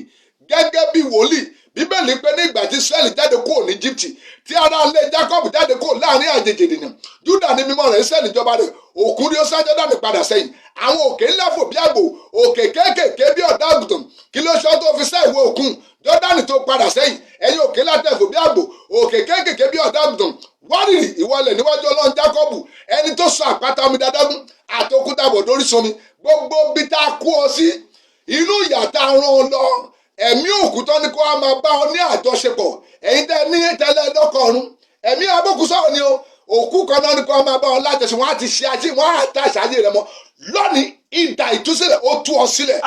gẹ́gẹ́ bí wòlíì Bíbélì pé ní ìgbà tí Ísírẹ́lì jáde kúrò ní Íjíbítì tí ará ilé Jákọ́bù jáde kúrò láàrin àjèjì ènìyàn Júdà ní mímọ́ rẹ̀ Ísírẹ́lì jọba rẹ̀ òkú ni ó sá Jọ́dánì padà sẹ́yìn àwọn òkè ńlá fò bí àgbò òkè kéékèèké bí ọ̀dọ́ àgùntàn kí ló ṣọ́ tó fi sá ìwọ òkun Jọ́dánì tó padà sẹ́yìn ẹ̀yin òkè ńlá tẹ̀ fò bí àgbò òkè kéékèèké bí ọ̀dọ́ àgùntàn wárìrì ìwọlẹ̀ níwájú Ọlọ́run Jákọ́bù ẹni tó sọ àpáta omi dádágún àti òkúta bọ̀ lórí sọmi gbogbo bí tá a kú ọ sí inú ìyà tá a rán ọ lọ ẹ̀mí òkú tó ní kó a máa bá ọ ní àjọṣepọ̀ ẹ̀yin tẹ́ ní tẹ́lẹ̀ lọ́kọ̀ọ̀run ẹ̀mí abókù sọ̀rọ̀ ni o òkú kan náà ní kó a máa bá ọ lájọṣe wọn á ti ṣe ajé wọn á ta ìṣáájú rẹ mọ́ lónìí idà ìtúsílẹ̀ ó tú ọ sílẹ̀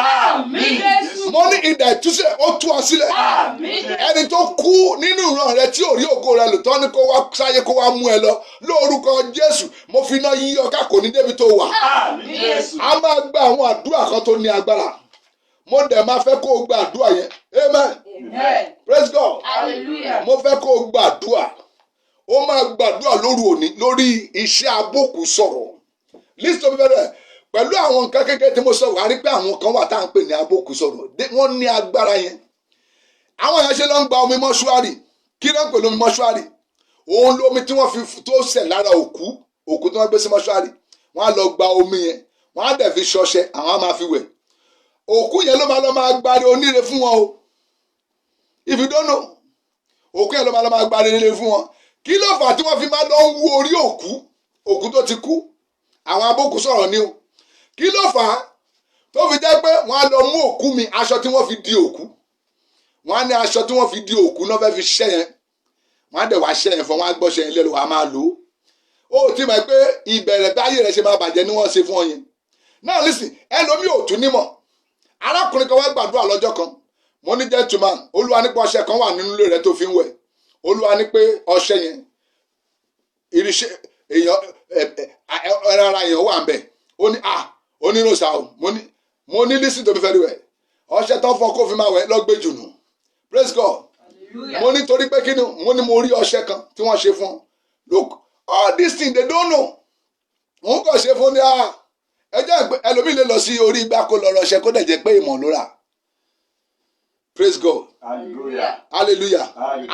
mo ní idà ìtúsílẹ̀ ó tú ọ sílẹ̀ ẹni tó kú nínú ìran rẹ tí ò rí ògo rẹ lò tán ní kó wá sáyé kó wá mú ẹ lọ lórúkọ Jésù mo fi iná yí ọ ká kò ní débi tó wà a máa gba àwọn àdúrà kan tó ní agbára mo dẹ̀ máa fẹ́ kó o gba àdúrà yẹn amen praise God hallelujah mo fẹ́ kó o gba àdúrà ó máa gbàdúrà lóru òní lórí iṣẹ́ abókù sọ̀rọ̀ list of bẹ̀rẹ̀ pẹ̀lú àwọn nǹkan kékeré tí mo sọ wà á rí pé àwọn kan wà tá à ń pè ní abókù sọ̀rọ̀ wọ́n ní agbára yẹn àwọn èèyàn ṣe ló ń gba omi mọ́ṣúárì kí ló ń pè lómi mọ́ṣúárì òun lómi tí wọ́n fi tó sẹ̀ lára òkú tí wọ́n gbé sí mọ́ṣúárì wọ́n á lọ gba omi yẹn wọ́n á dẹ̀ fi ṣọṣẹ àwọn á máa fi wẹ̀ òkú yẹn ló máa lọ máa gbáre oníre fún wọn o if you don't know òkú yẹn ló máa lọ máa gbáre oníre fún wọn kí ló fà tí wọ́n fi máa lọ ń wú orí òkú tó ti kú àwọn abókù sọ̀rọ̀ ni o kí ló fà tó fi jẹ́ pé wọ́n á lọ mú òkú mi aṣọ tí wọ́n fi di òkú wọ́n á ní aṣọ tí wọ́n fi di òkú náà fẹ́ fi ṣẹ́ yẹn wọ́n á dẹ̀ wá ṣẹ́ yẹn fún wọn á gbọ́ṣẹ́ yẹn lẹ́nu wọ́n á máa lò ó ti mọ̀ pé ìbẹ̀rẹ̀ báyé rẹ̀ ṣe máa bàjẹ́ ni wọ́n ṣe fún ọ yẹn náà listen ẹlòmíì ò tún nímọ̀ arákùnrin kan wá gbàdúrà lọ́jọ́ kan mo ní gentleman Olúwa ní pé ọṣẹ kan wà nínú ilé rẹ tó fi ń wẹ̀ Olúwa ní pé ọṣẹ yẹn irinṣẹ́ èèyàn ara èèyàn wà ń bẹ̀ ó ní onírúnsà o mo ní listen to me very well ọṣẹ tó fọ kó fi máa wẹ̀ lọ́gbẹ́ jùnú praise God mo ní torí pé kíni mo ní mo rí ọṣẹ kan tí wọ́n ṣe fún look all these things they don't know wọ́n kàn ṣe fún ní ẹjẹ́ ẹlòmíì lè lọ sí orí igbá kó lọ rọṣẹ kó dẹ̀ jẹ́ pé ìmọ̀ ló rà praise God hallelujah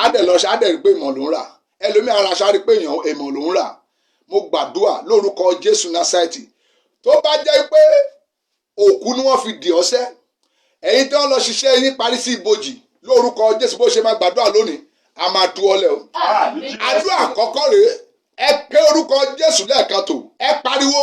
adẹ̀ lọ́ṣẹ adẹ̀ rí pé ìmọ̀ ló ń rà ẹlòmíì ara aṣọ rí pé ìmọ̀ ló ń rà mo gbàdúrà lórúkọ Jésù Násárẹ́tì tó bá jẹ́ pé òkú ni wọ́n fi dì ọ́ sẹ́ ẹ̀yin tí wọ́n lọ ṣiṣẹ́ yín parí sí ibojì lórúkọ Jésù bó ṣe máa gbàdúrà lónìí a máa tú ọ lẹ̀ o àdúrà àkọ́kọ́ rèé ẹ ké orúkọ Jésù lẹ́ẹ̀kan tó ẹ pariwo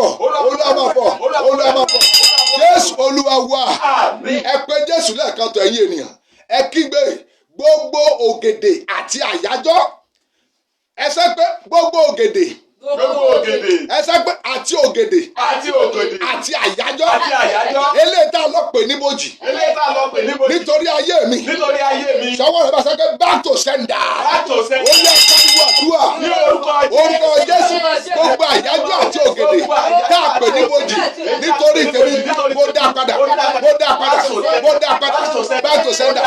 Jésù Olúwa wa. Ẹ pé Jésù lẹ́ẹ̀kan tó ẹ̀yin ènìyàn. Ẹ kígbe gbogbo ògèdè àti àyájọ́. Ẹ sọ pé gbogbo ògèdè. Ẹ sọ pé àti ògèdè. Àti àyájọ́. Eléyìí tá a lọ pè ní bòjì. Nítorí ayé mi. Sọ́wọ́ rẹ̀ bá sọ pé back to sender. Ó yẹ káríwó àdúrà. Orúkọ Jésù gbogbo àyájọ́ àti ògèdè tá a pè ní bòjì. Nítorí tèmi mo dá padà. Back to sender.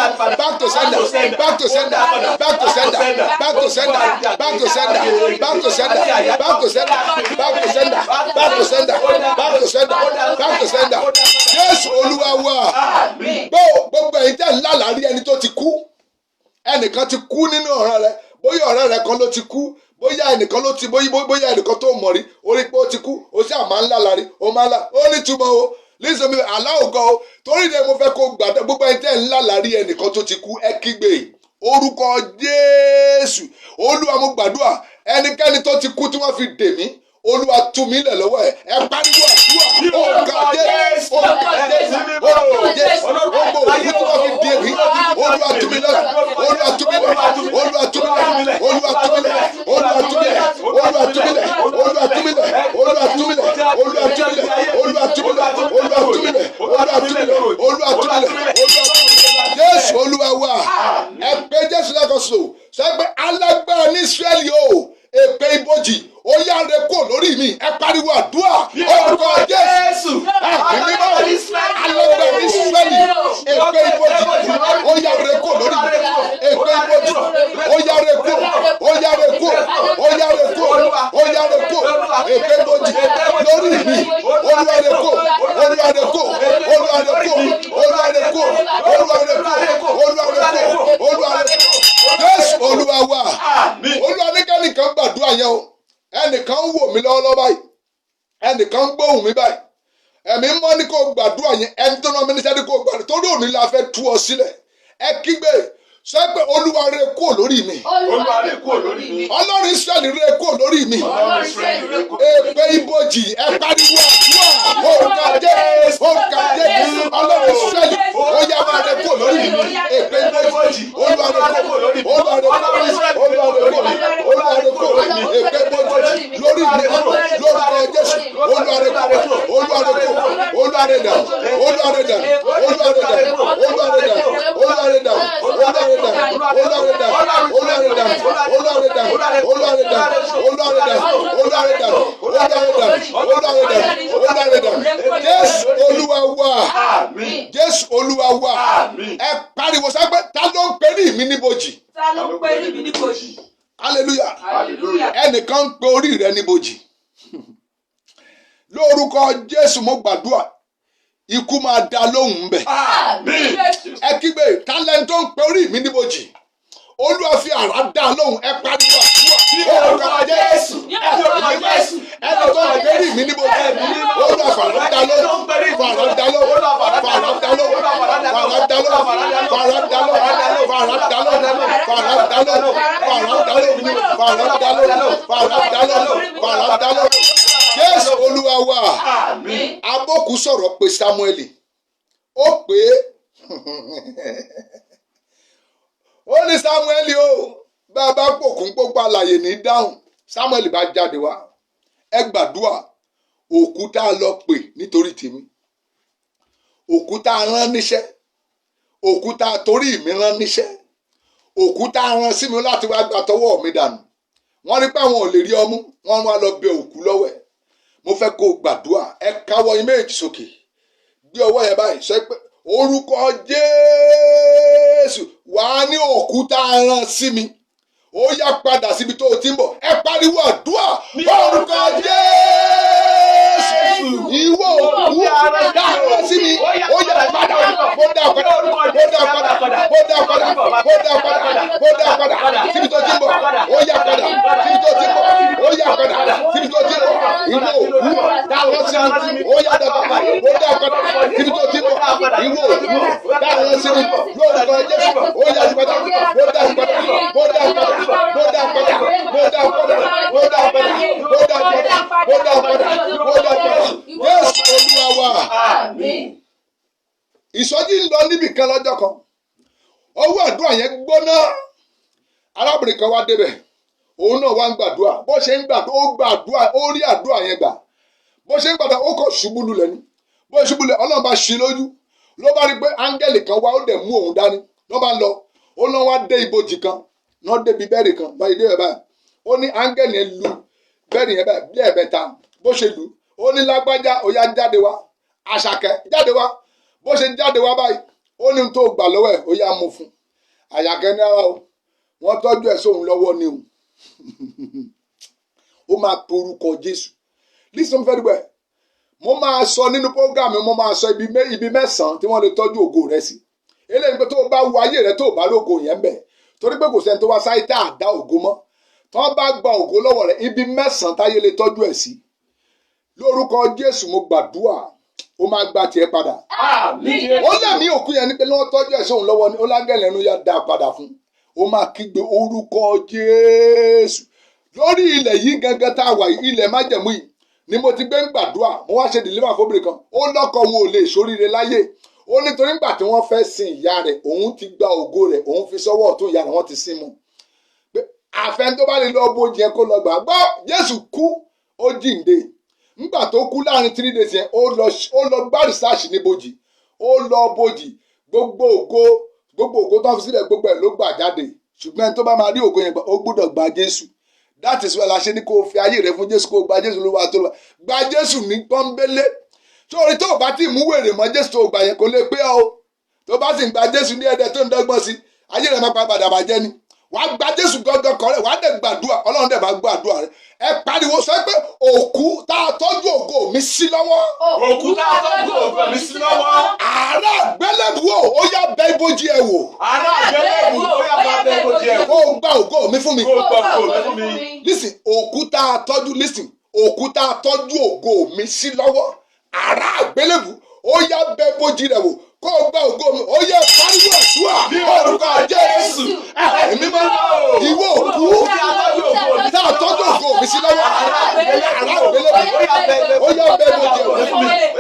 Jésù Olúwa wa. Gbogbo ẹ̀yin tẹ́ ń lálàá rí ẹni tó ti kú. Ẹnìkan ti kú nínú ọ̀ràn rẹ. Bóyá ọ̀rẹ́ rẹ kan ló ti kú. Bóyá ẹnìkan ló ti bóyá ẹnìkan tó mọ̀ rí. Orí pé ó ti kú. Ó sì máa ń lálàá rí. Ó máa ń lá. Ó ní túmọ̀ o. Lísọ mi aláwògọ́ o. Torí ìdè mo fẹ́ kó gbàdá gbogbo ẹ̀yin tẹ́ ń lálàá rí ẹnìkan tó ti kú. Ẹ kígbe orúkọ Jésù. Olúwa mo gbàdúrà ẹnikẹ́ni tó ti kú tí wọ́n fi dè mí. Olúwa tú mi lẹ̀ lọ́wọ́ ẹ̀. Ẹ pariwo àdúrà. Orúkọ Jésù. Gbogbo òkú tí wọ́n fi dè mí. Olúwa tú mi lẹ̀. Jésù Olúwa wa. Ẹ pé Jésù lẹ́kọ̀ọ́ sọ. Sọ pé alágbára ní Ísírẹ́lì o. Èpè ibojì. mi ẹ pariwo àdúrà orúkọ Jésù ẹ̀mí mímọ́ alọ́gbà mi sẹ́ni èpè ibojì ó yá rẹ kó lórí mi èpè ibojì ó yá rẹ kó ó yá rẹ kó ó yá rẹ kó ó yá rẹ kó èpè ibojì lórí mi Olúwa rẹ kó Olúwa rẹ kó Olúwa rẹ kó Olúwa rẹ kó Olúwa rẹ kó Olúwa rẹ kó Olúwa rẹ kó Jésù Olúwa wa Olúwa ní kẹ́nìkan gbàdúrà yẹn o ẹnìkan ń wò mí lọ́wọ́lọ́wọ́ báyìí ẹnìkan ń gbóhùn mi báyìí ẹ̀mí mọ́ ní kó gbàdúrà yẹn ẹni tó náà mi níṣẹ́ ní kó gbàdúrà torí òní la fẹ́ tú ọ sílẹ̀ ẹ kígbe sọ pé Olúwa rẹ kó lórí mi Olúwa rẹ kó lórí mi. Ọlọ́run Ísírẹ́lì rẹ kó lórí mi èpè ibojì ẹ pariwo àdúrà orúkọ Jésù orúkọ Jésù Ọlọ́run Ísírẹ́lì ó yá máa rẹ kó lórí mi èpè ibojì Olúwa rẹ kó Olúwa rẹ kó Olúwa rẹ kó Olúwa rẹ kó èpè ibojì lórí mi lórúkọ Jésù Olúwa rẹ kó Olúwa rẹ kó Olúwa rẹ dà Olúwa rẹ dà Olúwa rẹ dà Olúwa rẹ dà Olúwa rẹ dà Jésù Olúwa wa Jésù Olúwa wa ẹ pariwo sápẹ́ ta ló ń perí mi níbojì Ta ló ń perí mi níbojì? hallelujah ẹnìkan ń pe orí rẹ níbojì lórúkọ Jésù mo gbàdúrà ikú máa dá lóhùn ń bẹ ẹ kígbe talent tó ń pe orí mi níbojì Olúwa fi àrá dá lóhùn ẹ pariwo àdúrà orúkọ Jésù ẹni tó ń pe orí mi níbojì Olúwa fàrá dá lóhùn fàrá dá lóhùn fàrá dá lóhùn fàrá dá lóhùn fàrá dá lóhùn fàrá dá lóhùn fàrá dá lóhùn fàrá dá lóhùn fàrá dá lóhùn fàrá dá lóhùn fàrá dá lóhùn Jésù Olúwa wa abókù sọ̀rọ̀ pé Sámúẹ́lì ó pé ó ní Sámúẹ́lì o bàbá pòkùn gbogbo àlàyé ní dáhùn Sámúẹ́lì bá jáde wá ẹ gbàdúrà òkú tá a lọ pè nítorí tèmi òkú tá a rán níṣẹ́ òkú tá a torí mi rán níṣẹ́ òkú tá a rán sí mi láti wá gbà tọwọ́ mi dànù wọ́n ní pé àwọn ò lè rí ọmú wọ́n wá lọ bẹ òkú lọ́wọ́ ẹ̀ mo fẹ́ kó gbàdúrà ẹ káwọ́ yín méjì sókè gbé ọwọ́ yẹn báyìí sọ pé orúkọ Jésù wàá ní òkú tá a rán sí mi ó yá padà síbi tó o ti ń bọ̀ ẹ pariwo àdúrà orúkọ Jésù ìwọ òkú tá a rán sí mi ó yá padà mo dá padà mo dá padà mo dá padà mo dá padà mo dá padà síbi tó ti ń bọ̀ ó yá padà síbi tó ti ń bọ̀ ó yá padà síbi tó ti ń bọ̀ ìwọ òkú tá a rán sí mi ó yá dá padà mo dá padà síbi tó ti ń bọ̀ ìwọ òkú tá a rán sí mi lórúkọ Jésù ó yá padà mo dá padà mo dá padà mo dá padà mo dá padà mo dá padà mo dá padà mo dá padà mo dá padà Jésù Olúwa wa ìsọjí ń lọ níbì kan lọ́jọ́ kan ọwọ́ àdúrà yẹn gbóná arábìnrin kan wá débẹ̀ òun náà wá ń gbàdúrà bó ṣe ń gbàdúrà ó gbàdúrà ó rí àdúrà yẹn gbà bó ṣe ń gbàdúrà ó kọ̀ ṣubú lulẹ̀ ni bó ṣe ṣubú lulẹ̀ Ọlọ́run bá ṣí lójú ló bá rí pé áńgẹ́lì kan wá ó dẹ̀ mú òun dání ló bá lọ ó náà wá dé ibojì kan náà débi bẹ́ẹ̀rì kan báyìí dé ẹ̀ báyìí ó ní áńgẹ́lì yẹn lu bẹ́ẹ̀rì yẹn báyìí bí ẹ̀ẹ̀mẹ́ta bó ṣe lù ó ní lágbájá ó yá jáde wá Àṣàkẹ́ jáde wá bó ṣe jáde wá báyìí ó ní tó gbà lọ́wọ́ ẹ̀ ó yá mú fún Àṣàkẹ́ ní ara o wọ́n tọ́jú ẹ̀ sóhun lọ́wọ́ ni o ó máa porúkọ Jésù listen very well mo máa sọ nínú program mo máa sọ ibi mẹ́sàn-án tí wọ́n lè tọ́jú ògo rẹ sí eléyìí pé tó o bá wo ayé rẹ tó o bá lógo yẹn bẹ̀ torí pé kò sẹ́ni tó wá sáyé tá a dá ògo mọ́ tí wọ́n bá gba ògo lọ́wọ́ rẹ ibi mẹ́sàn-án táyé lè tọ́jú ẹ̀ sí lórúkọ Jésù mo gbàdúrà ó máa gba tiẹ̀ padà ó lẹ́mí òkú yẹn ní pé wọ́n tọ́jú ẹ̀ sóhun lọ́wọ́ ni ó lágẹ̀lẹ̀ ẹnu yá dá padà fún ó máa kígbe orúkọ Jésù lórí ilẹ̀ yìí gangan tá a wà yìí ilẹ̀ májẹ̀mú yìí ni mo ti gbé ń gbàdúrà mo wá ṣe deliver fóbìnrin kan ó lọ́kọ wọn ò lè ṣoríire láyé ó nítorí nígbà tí wọ́n fẹ́ sin ìyá rẹ̀ òun ti gba ògo rẹ̀ òun fi sọ́wọ́ ọ̀tún ìyá rẹ̀ wọ́n ti sin mu àfẹn tó bá lè lọ bójì yẹn kó lọ gbà gbọ́ Jésù kú ó jíǹde nígbà tó kú láàrin 3 days yẹn ó lọ gbá rìsáàsì ní bójì ó lọ bójì gbogbo ògo tó ń fi sílẹ̀ gbogbo ẹ̀ ló gbà jáde ṣùgbọ́n tó bá máa rí ògo yẹn gbà ó gbọ́dọ̀ gba Jésù that is why la ṣe ní kó o fi ayé rẹ fún Jésù, kó o gba Jésù Olúwa tó lọ gba Jésù ní pọ́nbélé. Sórí tó o bá ti mú wèrè mọ́ Jésù tó o gbà yẹn kò lè pé ọ o. Tó bá sì ń gba Jésù ní ẹ̀dẹ̀ tó ń dọ́gbọ́n sí ayé rẹ máa padà bàjẹ́ ni. Wàá gba Jésù gángan kọ́ rẹ̀, wàá dẹ̀ gbàdúrà, Ọlọ́run dẹ̀ máa gbọ́ àdúrà rẹ̀. Ẹ pariwo sọ pé òkú tá a tọ́jú ògo mi sí lọ́wọ́. Òkú tá a tọ́jú ògo mi sí lọ́wọ́. Àárá àgbélébùú ó yá bẹ ibojì ẹ wò. Àárá àgbélébùú ó yá bẹ ibojì ẹ wò. Kó o gba ògo mi fún mi. Kó o gba ògo mi fún mi. Listen, òkú tá a tọ́jú, listen, òkú tá a tọ́jú ògo mi sí lọ́wọ́. Àárá àgbélébùú ó yá bẹ ibojì rẹ wò. Kó o gba ògo mi, ó yẹ pariwo àdúrà Ní orúkọ Jésù. Èmi máa ń ìwọ òkú tá a tọ́jú ògo mi sí lọ́wọ́. Àárá àgbélébùú ó yá bẹ ibojì rẹ wò.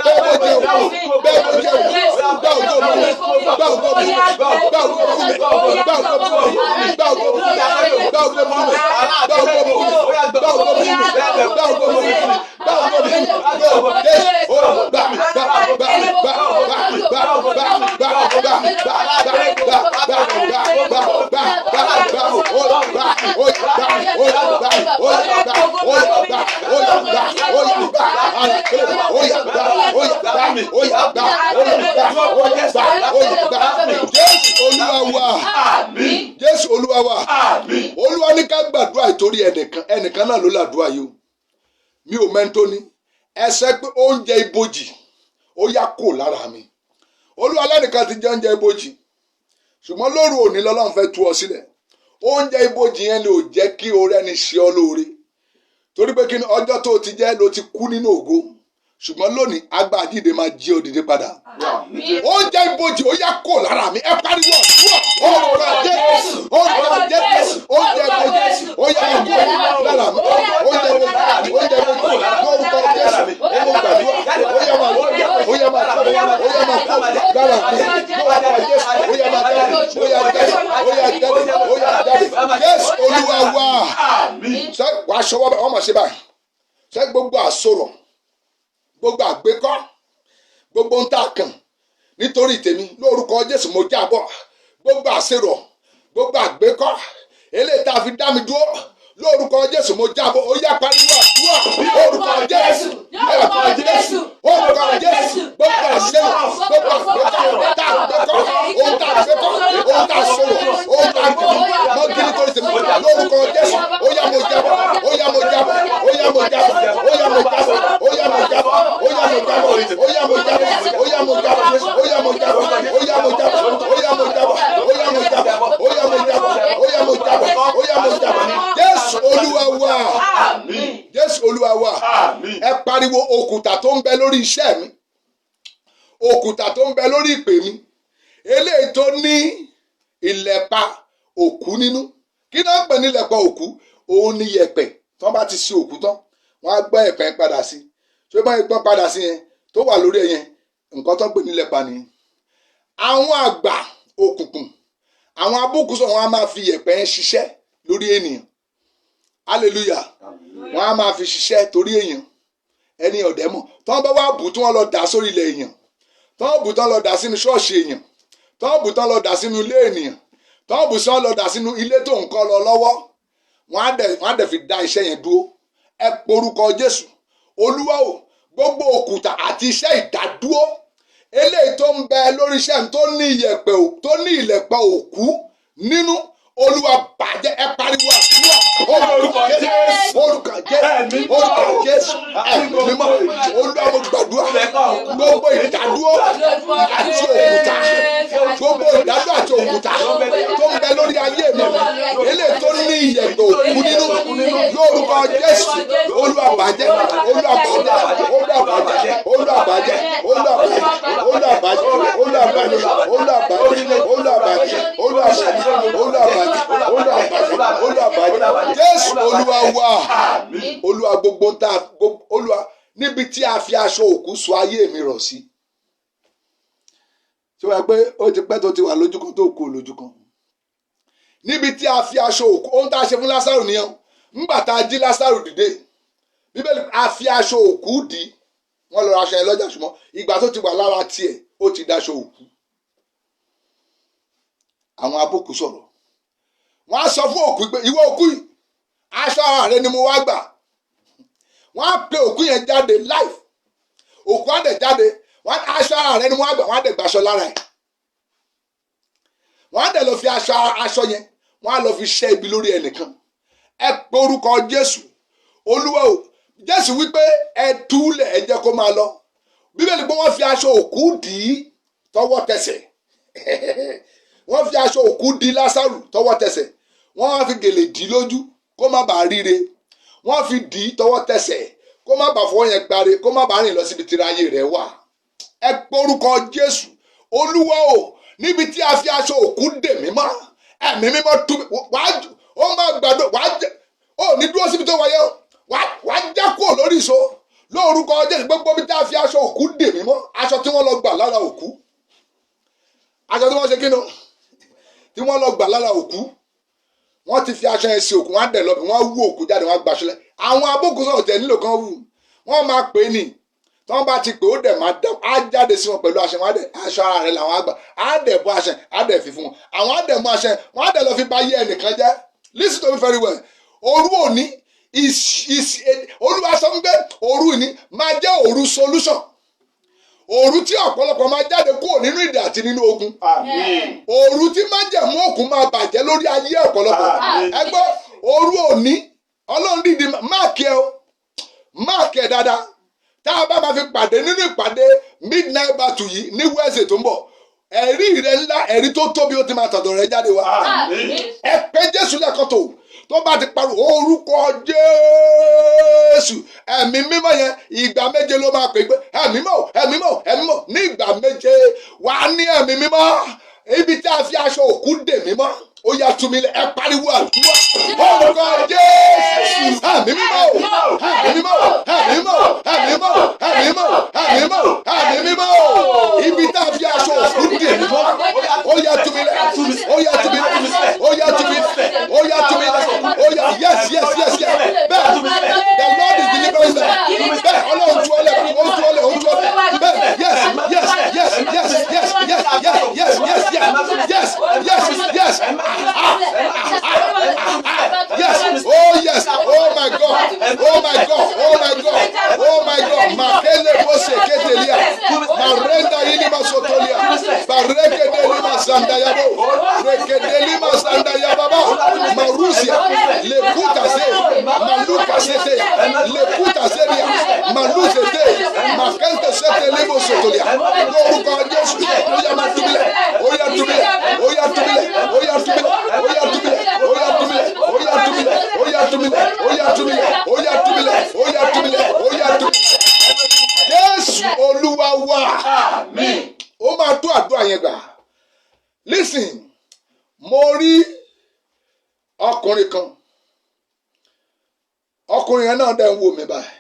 Bẹ ibojì rẹ wò. Bẹ ibojì rẹ wò. Gba ògo mi, gba ògo mi, gba ògo mi, gba ògo mi, gba ògo mi, gba ògo mi, gba ògo mi, gba ògo mi, gba ògo mi, gba ògo mi, gba ògo mi, Jésù Olúwa wa. Olúwa ní ká gbàdúrà ìtorí ẹnìkan náà ló làdúrà yìí o. Mi ò mẹ́ntó ní ẹsẹ̀ pé oúnjẹ ibojì ó yá kó lára mi. Olúwa lẹ́nìkan ti jẹ oúnjẹ ibojì ṣùgbọ́n lóru òní lọ́lọ́run fẹ́ tú ọ sílẹ̀. Oúnjẹ ibojì yẹn ni ò jẹ́ kí oore ẹni ṣe ọ lóore, torí pé kí ni ọjọ́ tó ti jẹ́ ló ti kú nínú ògo, ṣùgbọ́n lónìí agbá àjíǹde máa jí ọ dìde padà. Oúnjẹ ibojì ó yá kó lára mi. Ẹ pariwo àdúrà orúkọ Jésù, orúkọ Jésù, oúnjẹ ibojì ó yá kó lára mi. Oúnjẹ ibojì, oúnjẹ ibojì lórúkọ Jésù, ó mú gbàdúrà, ó yá máa kó, ó yá máa kó, ó yá máa kó lára mi. Lórúkọ Jésù, ó yá máa jáde, ó yá jáde, ó yá jáde, ó yá jáde. Jésù Olúwa wa. Ṣé wàá ṣọwọ́ bá ọmọ ṣe báyìí? Ṣé gbogbo àsorọ̀, gbogbo àgbékọ́, gbogbo ń tà kàn nítorí tèmi lórúkọ Jésù mo jábọ́. Gbogbo àṣerọ̀, gbogbo àgbékọ́ eléyìí tá a fi dá mi dúró lórúkọ Jésù mo jábọ́. Ó yá pariwo àdúrà orúkọ Jésù, orúkọ Jésù, orúkọ Jésù. Gbogbo àṣerọ̀, gbogbo àgbékọ́ tá a gbékọ́, ohun tá a gbékọ́, ohun tá a sọ̀rọ̀, ohun tá a gbékọ́ mọ́ kí nítorí tèmi lórúkọ Jésù. Ó yá mo jábọ́, ó yá mo jábọ́, ó yá mo jábọ́, ó yá mo jábọ́, ó yá mo jábọ́, ó yá mo jábọ́, ó yá mo jábọ́, ó yá mo jábọ́, ó yá mo jábọ́, ó yá mo jábọ́, ó yá mo jábọ́, ó yá mo jábọ́, ó yá mo jábọ́, ó yá mo jábọ́, ó yá mo jábọ́. Jésù Olúwa wa. Jésù Olúwa wa. Ẹ pariwo òkúta tó ń bẹ lórí iṣẹ́ mi, òkúta tó ń bẹ lórí ìpè mi, eléyìí tó ní ìlẹ̀pa òkú nínú. Kí náà ń pè ní ìlẹ̀pa òkú? Òun ni yẹ̀pẹ̀. Tí wọ́n bá ti sin òkú tán, wọ́n á gbọ́ ẹ̀pẹ̀ padà sí. Ṣé bá gbọ́n padà sí yẹn tó wà lórí ẹ̀ yẹn, nǹkan tó ń pè ní ìlẹ̀pa nìyẹn. Àwọn àgbà òkùnkùn, àwọn abúkùsọ̀ wọn á máa fi yẹ̀pẹ̀ yẹn ṣiṣẹ́ lórí ènìyàn. Hallelujah. Wọ́n á máa fi ṣiṣẹ́ torí èèyàn, ẹni ọ̀dẹ́ mọ̀. Tí wọ́n bá wá bù tí wọ́n lọ dà sórí ilẹ̀ èèyàn, tí wọ́n bù tí wọ́n lọ dà sínú ṣọ́ọ̀ṣì èèyàn, tí wọ́n bù tí wọ́n lọ dà sínú ilé ènìyàn, tí wọ́n bù tí wọ́n lọ dà sínú ilé tó ń kọ́ lọ lọ́wọ́, wọ́n á dẹ̀ fi dá iṣẹ́ yẹn dúró. Ẹ porúkọ Jésù. Olúwa o, gbogbo òkúta àti iṣẹ́ ìdádúró eléyìí tó ń bẹ lórí iṣẹ́ mi tó ní ìlẹ̀pẹ̀ òkú nínú, Olúwa bàjẹ́. Ẹ pariwo àdúrà orúkọ Jésù, orúkọ Jésù, orúkọ Jésù. Ẹ̀mí mímọ́, Olúwa mo gbàdúrà gbogbo ìdádúró àti òkúta, gbogbo ìdádúró àti òkúta tó ń bẹ lórí ayé mi eléyìí tó ní ìyẹ̀pẹ̀ òkú nínú, lórúkọ Jésù. Olúwa bàjẹ́, Olúwa bàjẹ́, Olúwa bàjẹ́, Olúwa bàjẹ́, Olúwa bàjẹ́, Olúwa bàjẹ́, Olúwa bàjẹ́, Olúwa bàjẹ́, Olúwa bàjẹ́, Olúwa bàjẹ́, Olúwa bàjẹ́. Jésù Olúwa wa. Olúwa gbogbo ń ta, Olúwa níbi tí a fi aṣọ òkú so ayé mi rọ̀ sí. Ṣé wàá pé ó ti pẹ́ tó ti wà lójú kan tó kú lójú kan? Níbi tí a fi aṣọ òkú, ohun tá a ṣe fún Lásárù nìyẹn. Ńgbà tá a jí Lásárù dìde, Bíbélì a fi aṣọ òkú dì í. Wọ́n lọ ra aṣọ yẹn lọ́jà, ṣùgbọ́n ìgbà tó ti wà lára tiẹ̀ ó ti daṣọ òkú. Àwọn abókù sọ̀rọ̀. Wọ́n á sọ fún òkú pé ìwọ òkú yìí, aṣọ ara rẹ ni mo wá gbà. Wọ́n á pe òkú yẹn jáde live. Òkú á dẹ̀ jáde. Wọ́n aṣọ ara rẹ ni mo wá gbà. Wọ́n á dẹ̀ gbaṣọ lára ẹ̀. Wọ́n á dẹ̀ lọ fi aṣọ yẹn. Wọ́n á lọ fi ṣẹ́ ibi lórí ẹnìkan. Ẹ pe orúkọ Jésù. Olúwa o. Jésù wípé ẹ túlẹ̀ ẹ jẹ́ kó máa lọ. Bíbélì pé wọ́n fi aṣọ òkú dì í tọwọ́ tẹsẹ̀. Wọ́n fi aṣọ òkú dì Lásárù tọwọ́ tẹsẹ̀. Wọ́n wá fi gèlè dì í lójú kó má bàa ríre. Wọ́n fi dì í tọwọ́ tẹsẹ̀ kó má bàa fọwọ́ yẹn gbáre kó má bàa rìn lọ síbi tí ayé rẹ̀ wà. Ẹ pe orúkọ Jésù. Olúwa o, níbi tí a fi aṣọ òkú dè mí mọ́, ẹ̀mí mímọ́ tú mi. Ó máa gbàdọ̀ ó ní dúró síbi tó wáyé o. Wàá já kúrò lórí ìṣó lórúkọ Jésù. Gbogbo bí tá a fi aṣọ òkú dè mí mọ́, aṣọ tí wọ́n lọ gbà lára òkú, aṣọ tí wọ́n ṣe kíni tí wọ́n lọ gbà lára òkú, wọ́n ti fi aṣọ yẹn sí òkú, wọ́n á dẹ̀ lọ́bì, wọ́n á wú òkú jáde, wọ́n á gbaṣọ lẹ̀. Àwọn abókùsọ̀rọ̀ tẹ̀ nílò kan wù, wọ́n máa pè é nì tí wọ́n bá ti pè ó dẹ̀ máa dẹ̀ á jáde sí wọn pẹ̀lú aṣọ wọn, aṣọ ara rẹ̀ làwọn àgbà á dẹ̀ bọ́ aṣọ á dẹ̀ fi fún wọn. Àwọn á dẹ̀ mú aṣọ wọn á dẹ̀ lọ fi bá yé ẹnìkan jẹ́. Listen to me very well. Òru òní Olúwa sọ pé òru ìní máa jẹ́ òru solution. Òru tí ọ̀pọ̀lọpọ̀ máa jáde kúrò nínú ìdè àti nínú ogun. Òru tí máa jẹ̀ mú òkun máa bàjẹ́ lórí ayé ọ̀pọ̀lọpọ̀. Ẹ gbọ́, òru òní Ọlọ́run dìde máàkì ẹ o, máàkì ẹ dáadáa. Tá a bá máa fi pàdé nínú ìpàdé midnight battle yìí ní Wednesday tó ń bọ̀, ẹ̀rí rẹ ńlá, ẹ̀rí tó tóbi ó ti máa tọ̀dọ̀ rẹ jáde wá. Ẹ pé Jésù lẹ́ẹ̀kan tó bá ti pariwo orúkọ Jésù, ẹ̀mí mímọ́ yẹn ìgbà méje ló máa pè pé ẹ̀mí mọ́, ẹ̀mí mọ́, ẹ̀mí mọ́. Ní ìgbà méje wà á ní ẹ̀mí mímọ́. Ibi tí a fi aṣọ òkú dè mí mọ́, ó yá tú mi lẹ̀. Ẹ pariwo àdúrà orúkọ Jésù, ẹ̀mí mímọ́, ẹ̀mí mímọ́, ẹ̀mí mímọ́, ẹ̀mí mímọ́, ẹ̀mí mímọ́, ẹ̀mí mímọ́, ẹ̀mí mímọ́. Ibi tí a fi aṣọ òkú dè mí mọ́, ó yá tú mi lẹ̀, ó yá tú mi lẹ̀, ó yá tú mi lẹ̀, ó yá tú mi lẹ̀, ó yá yes. Bẹ́ẹ̀ the Lord is delivering them. Bẹ́ẹ̀ Ọlọ́run tú ọlẹ̀, ó tú ọlẹ̀, ó tú ọlẹ̀. Bẹ́ẹ̀ yes. Oh yes. Oh my God. Makele bose ketelia. Marenda ili masotolia. Bareke deli masanda yabo. Reke deli masanda yababa. Marusia. Lekuta se. Maluka sete. Lekuta seria. Maluka sete. Makante sete lebo sotolia. Lórúkọ Jésù. Oya matubile. Oya tubile. Oya tubile. Oya tubile. Oya tubile. Oya tubile. Oya tubile. Oya tubile. Oya tubile. Oya tubile. Oya tubile. Oya tubile. Jésù Olúwa wa. Àmín. Ó máa tó àdúrà yẹn gbà. Listen, mo rí ọkùnrin kan. Ọkùnrin yẹn náà dẹ̀ ń wò mí báyìí.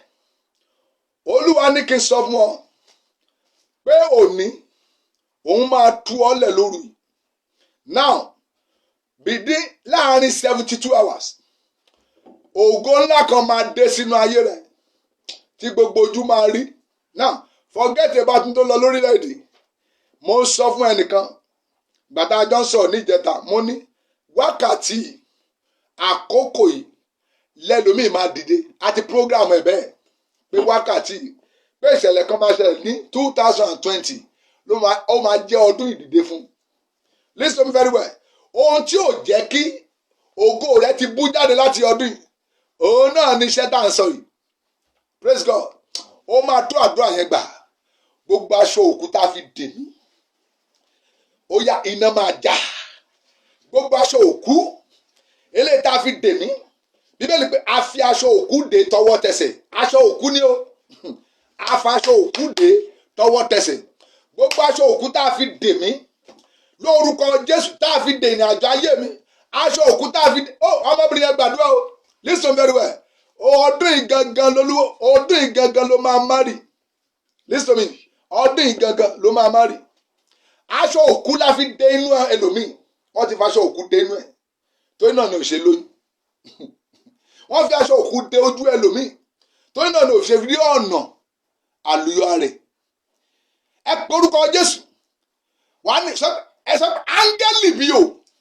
Olúwa ní kí n sọ fún ọ pé òní òun máa tú ọ lẹ̀ lóru yìí. Now, bìdí láàrin 72 hours, ògo ńlá kan máa dé sínú ayé rẹ̀ tí gbogbo ojú máa rí. Now, forget about n tó lọ lórílẹ̀‐èdè. Mo ń sọ fún ẹnìkan, gbàtà àjọ ń sọ̀rọ̀ níjẹta, mo ní wákàtí àkókò yìí lẹ́lòmíì máa dìde àti program ẹ̀ bẹ́ẹ̀ pé wákàtí pé ìṣẹ̀lẹ̀ kan máa ṣẹlẹ̀ ní 2020 ó máa jẹ́ ọdún ìdìde fún. Listen to me very well. Ohun tí ò jẹ́ kí ògo rẹ ti bú jáde láti ọdún yìí, òun náà ní iṣẹ́ tá à ń sọ yìí. Praise God. Ó máa tó àdúrà yẹn gbà. Gbogbo aṣọ òkú tá a fi dè mí, ó yá iná máa já. Gbogbo aṣọ òkú eléyìí tá a fi dè mí, Bíbélì pé a fi aṣọ òkú dè tọwọ́ tẹsẹ̀. Aṣọ òkú ni ó. A fa aṣọ òkú dè tọwọ́ tẹsẹ̀. Gbogbo aṣọ òkú tá a fi dè mí, lórúkọ Jésù tá a fi dè ìrìn àjò ayé mi, aṣọ òkú tá a fi dè. Ọmọbìnrin yẹn gbàdúrà o. Listen very well. Ọdún ìgangan ló máa marry. Listen to me. Ọdún ìgangan ló máa marry. Aṣọ òkú la fi dè inú ẹlòmíì. Wọ́n ti fa aṣọ òkú dè inú ẹ̀. Torí náà ni ò ṣe lóyún. Wọ́n fi aṣọ òkú dè ojú ẹlòmíì. Torí náà ni ò ṣe rí ọ̀nà àlùyọ rẹ̀. Ẹ porúkọ Jésù. Wàá ní ẹ sọ áńgẹ́lì bí o.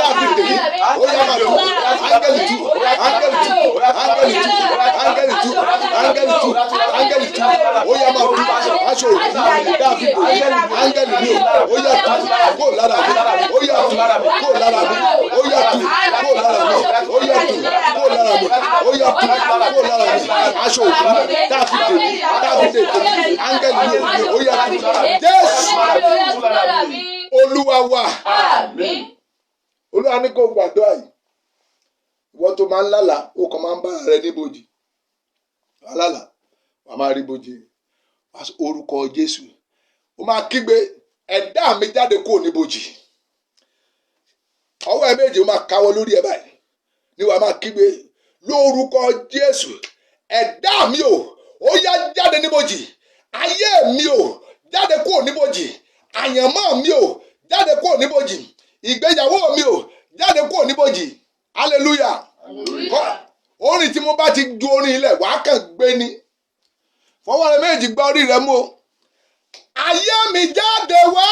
Dáfídì mi, ó yá máa tú. Áńgẹ́lì tú, áńgẹ́lì tú, áńgẹ́lì tú, áńgẹ́lì tú, áńgẹ́lì tú, áńgẹ́lì tú. Ó yá máa tú. Aṣọ òkú Dáfídì, áńgẹ́lì mi ó yá tú kó lára mi, ó yá tú kó lára mi, ó yá tú kó lára mi, ó yá tú kó lára mi, ó yá tú kó lára mi. Aṣọ òkú Dáfídì, áńgẹ́lì mi ó yá tú. Jésù Olúwa wa. Olúwa ní kó gbàdúrà yìí. Ìwọ tó máa ń lálàá, ó kàn máa ń bá rẹ níbojì. Alálàá, wàá máa rí bojì. Orúkọ Jésù. Ó máa kígbe, ẹ̀dá mi jáde kúrò níbojì. Ọwọ́ ẹ méjì ó máa káwọ́ lórí ẹ báyìí. Ní wàá máa kígbe, lórúkọ Jésù. Ẹ̀dá mi ò, ó yá jáde níbojì. Ayé mi ò, jáde kúrò níbojì. Àyànmọ́ mi ò, jáde kúrò níbojì. Ìgbéyàwó mi ò, jáde kúrò níbojì. Hallelujah. Orin tí mo bá ti ju orin ilẹ̀ wàá kàn gbé ni. Fọwọ́ rẹ méjì gbá orí rẹ mú o. Ayé mi jáde wá.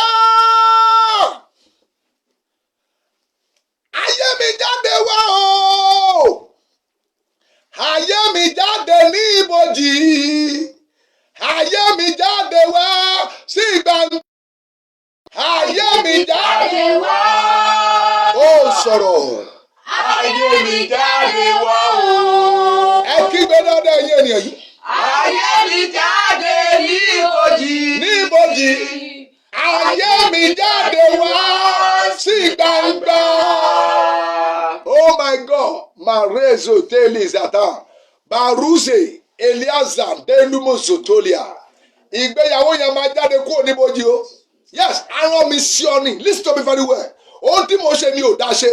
Ayé mi jáde wá o. Ayé mi jáde ní ibojì. Ayé mi jáde wá sí gbangba. Ayé mi jáde wá. Ó sọ̀rọ̀. Ayé mi jáde wá o. Ẹ kígbe dáadáa ẹ̀yin ènìyàn yìí. Ayé mi jáde ní ibojì. Ní ibojì. Ayé mi jáde wá sí gbangba. Oh my God, Marezo Telizata, Baruze Eliaza Delumo Sotolia. Ìgbéyàwó yẹn máa jáde kúrò níbojì o. Yes, arán mi sí ọ ni. Listen to me very well. Ohun tí mo ṣe mi ò dá ṣe.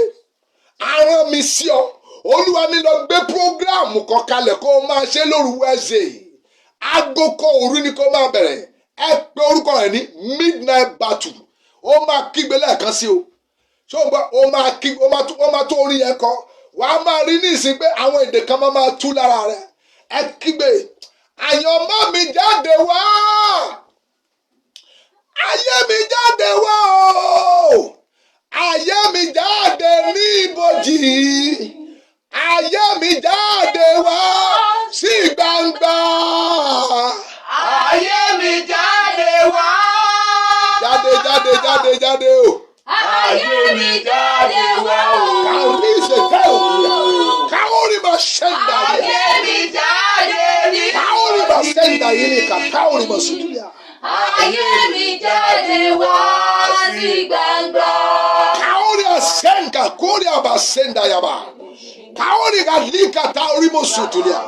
Arán mi sí ọ. Olúwa ní lọ gbé prógráàmù kan kalẹ̀ kó o máa ṣe lóru Wednesday. Aago kan òru ni kó o máa bẹ̀rẹ̀. Ẹ pé orúkọ rẹ̀ ní midnight battle. Ó máa kígbe lẹ́ẹ̀kan sí o. Ṣé o gbọ́? Ó máa kígbe, ó máa tó orin yẹn kọ. Wàá máa rí ní ìsìn pé àwọn èdè kan máa tú lára rẹ̀. Ẹ kígbe. Àyànmọ́ mi jáde wá. Ayé mi jáde wá o. Ayé mi jáde ní ibojì. Ayé mi jáde wá sí gbangba. Ayé mi jáde wá. Jáde o. Ayé mi jáde wá o. Kàrí ṣe káwọ́. Káwọ́rì máa ṣẹ́ńdà yìí. Ayé mi jáde ní ibojì. Káwọ́rì máa ṣẹ́ńdà yìí ni káwọ́rì máa sùn yà. Ayé mi jáde wá sí gbangba. Káwọ́rì àṣẹ́ǹkà kórì àbàṣẹ́ńdà yàbá. Kaori galika tauri mosutulia.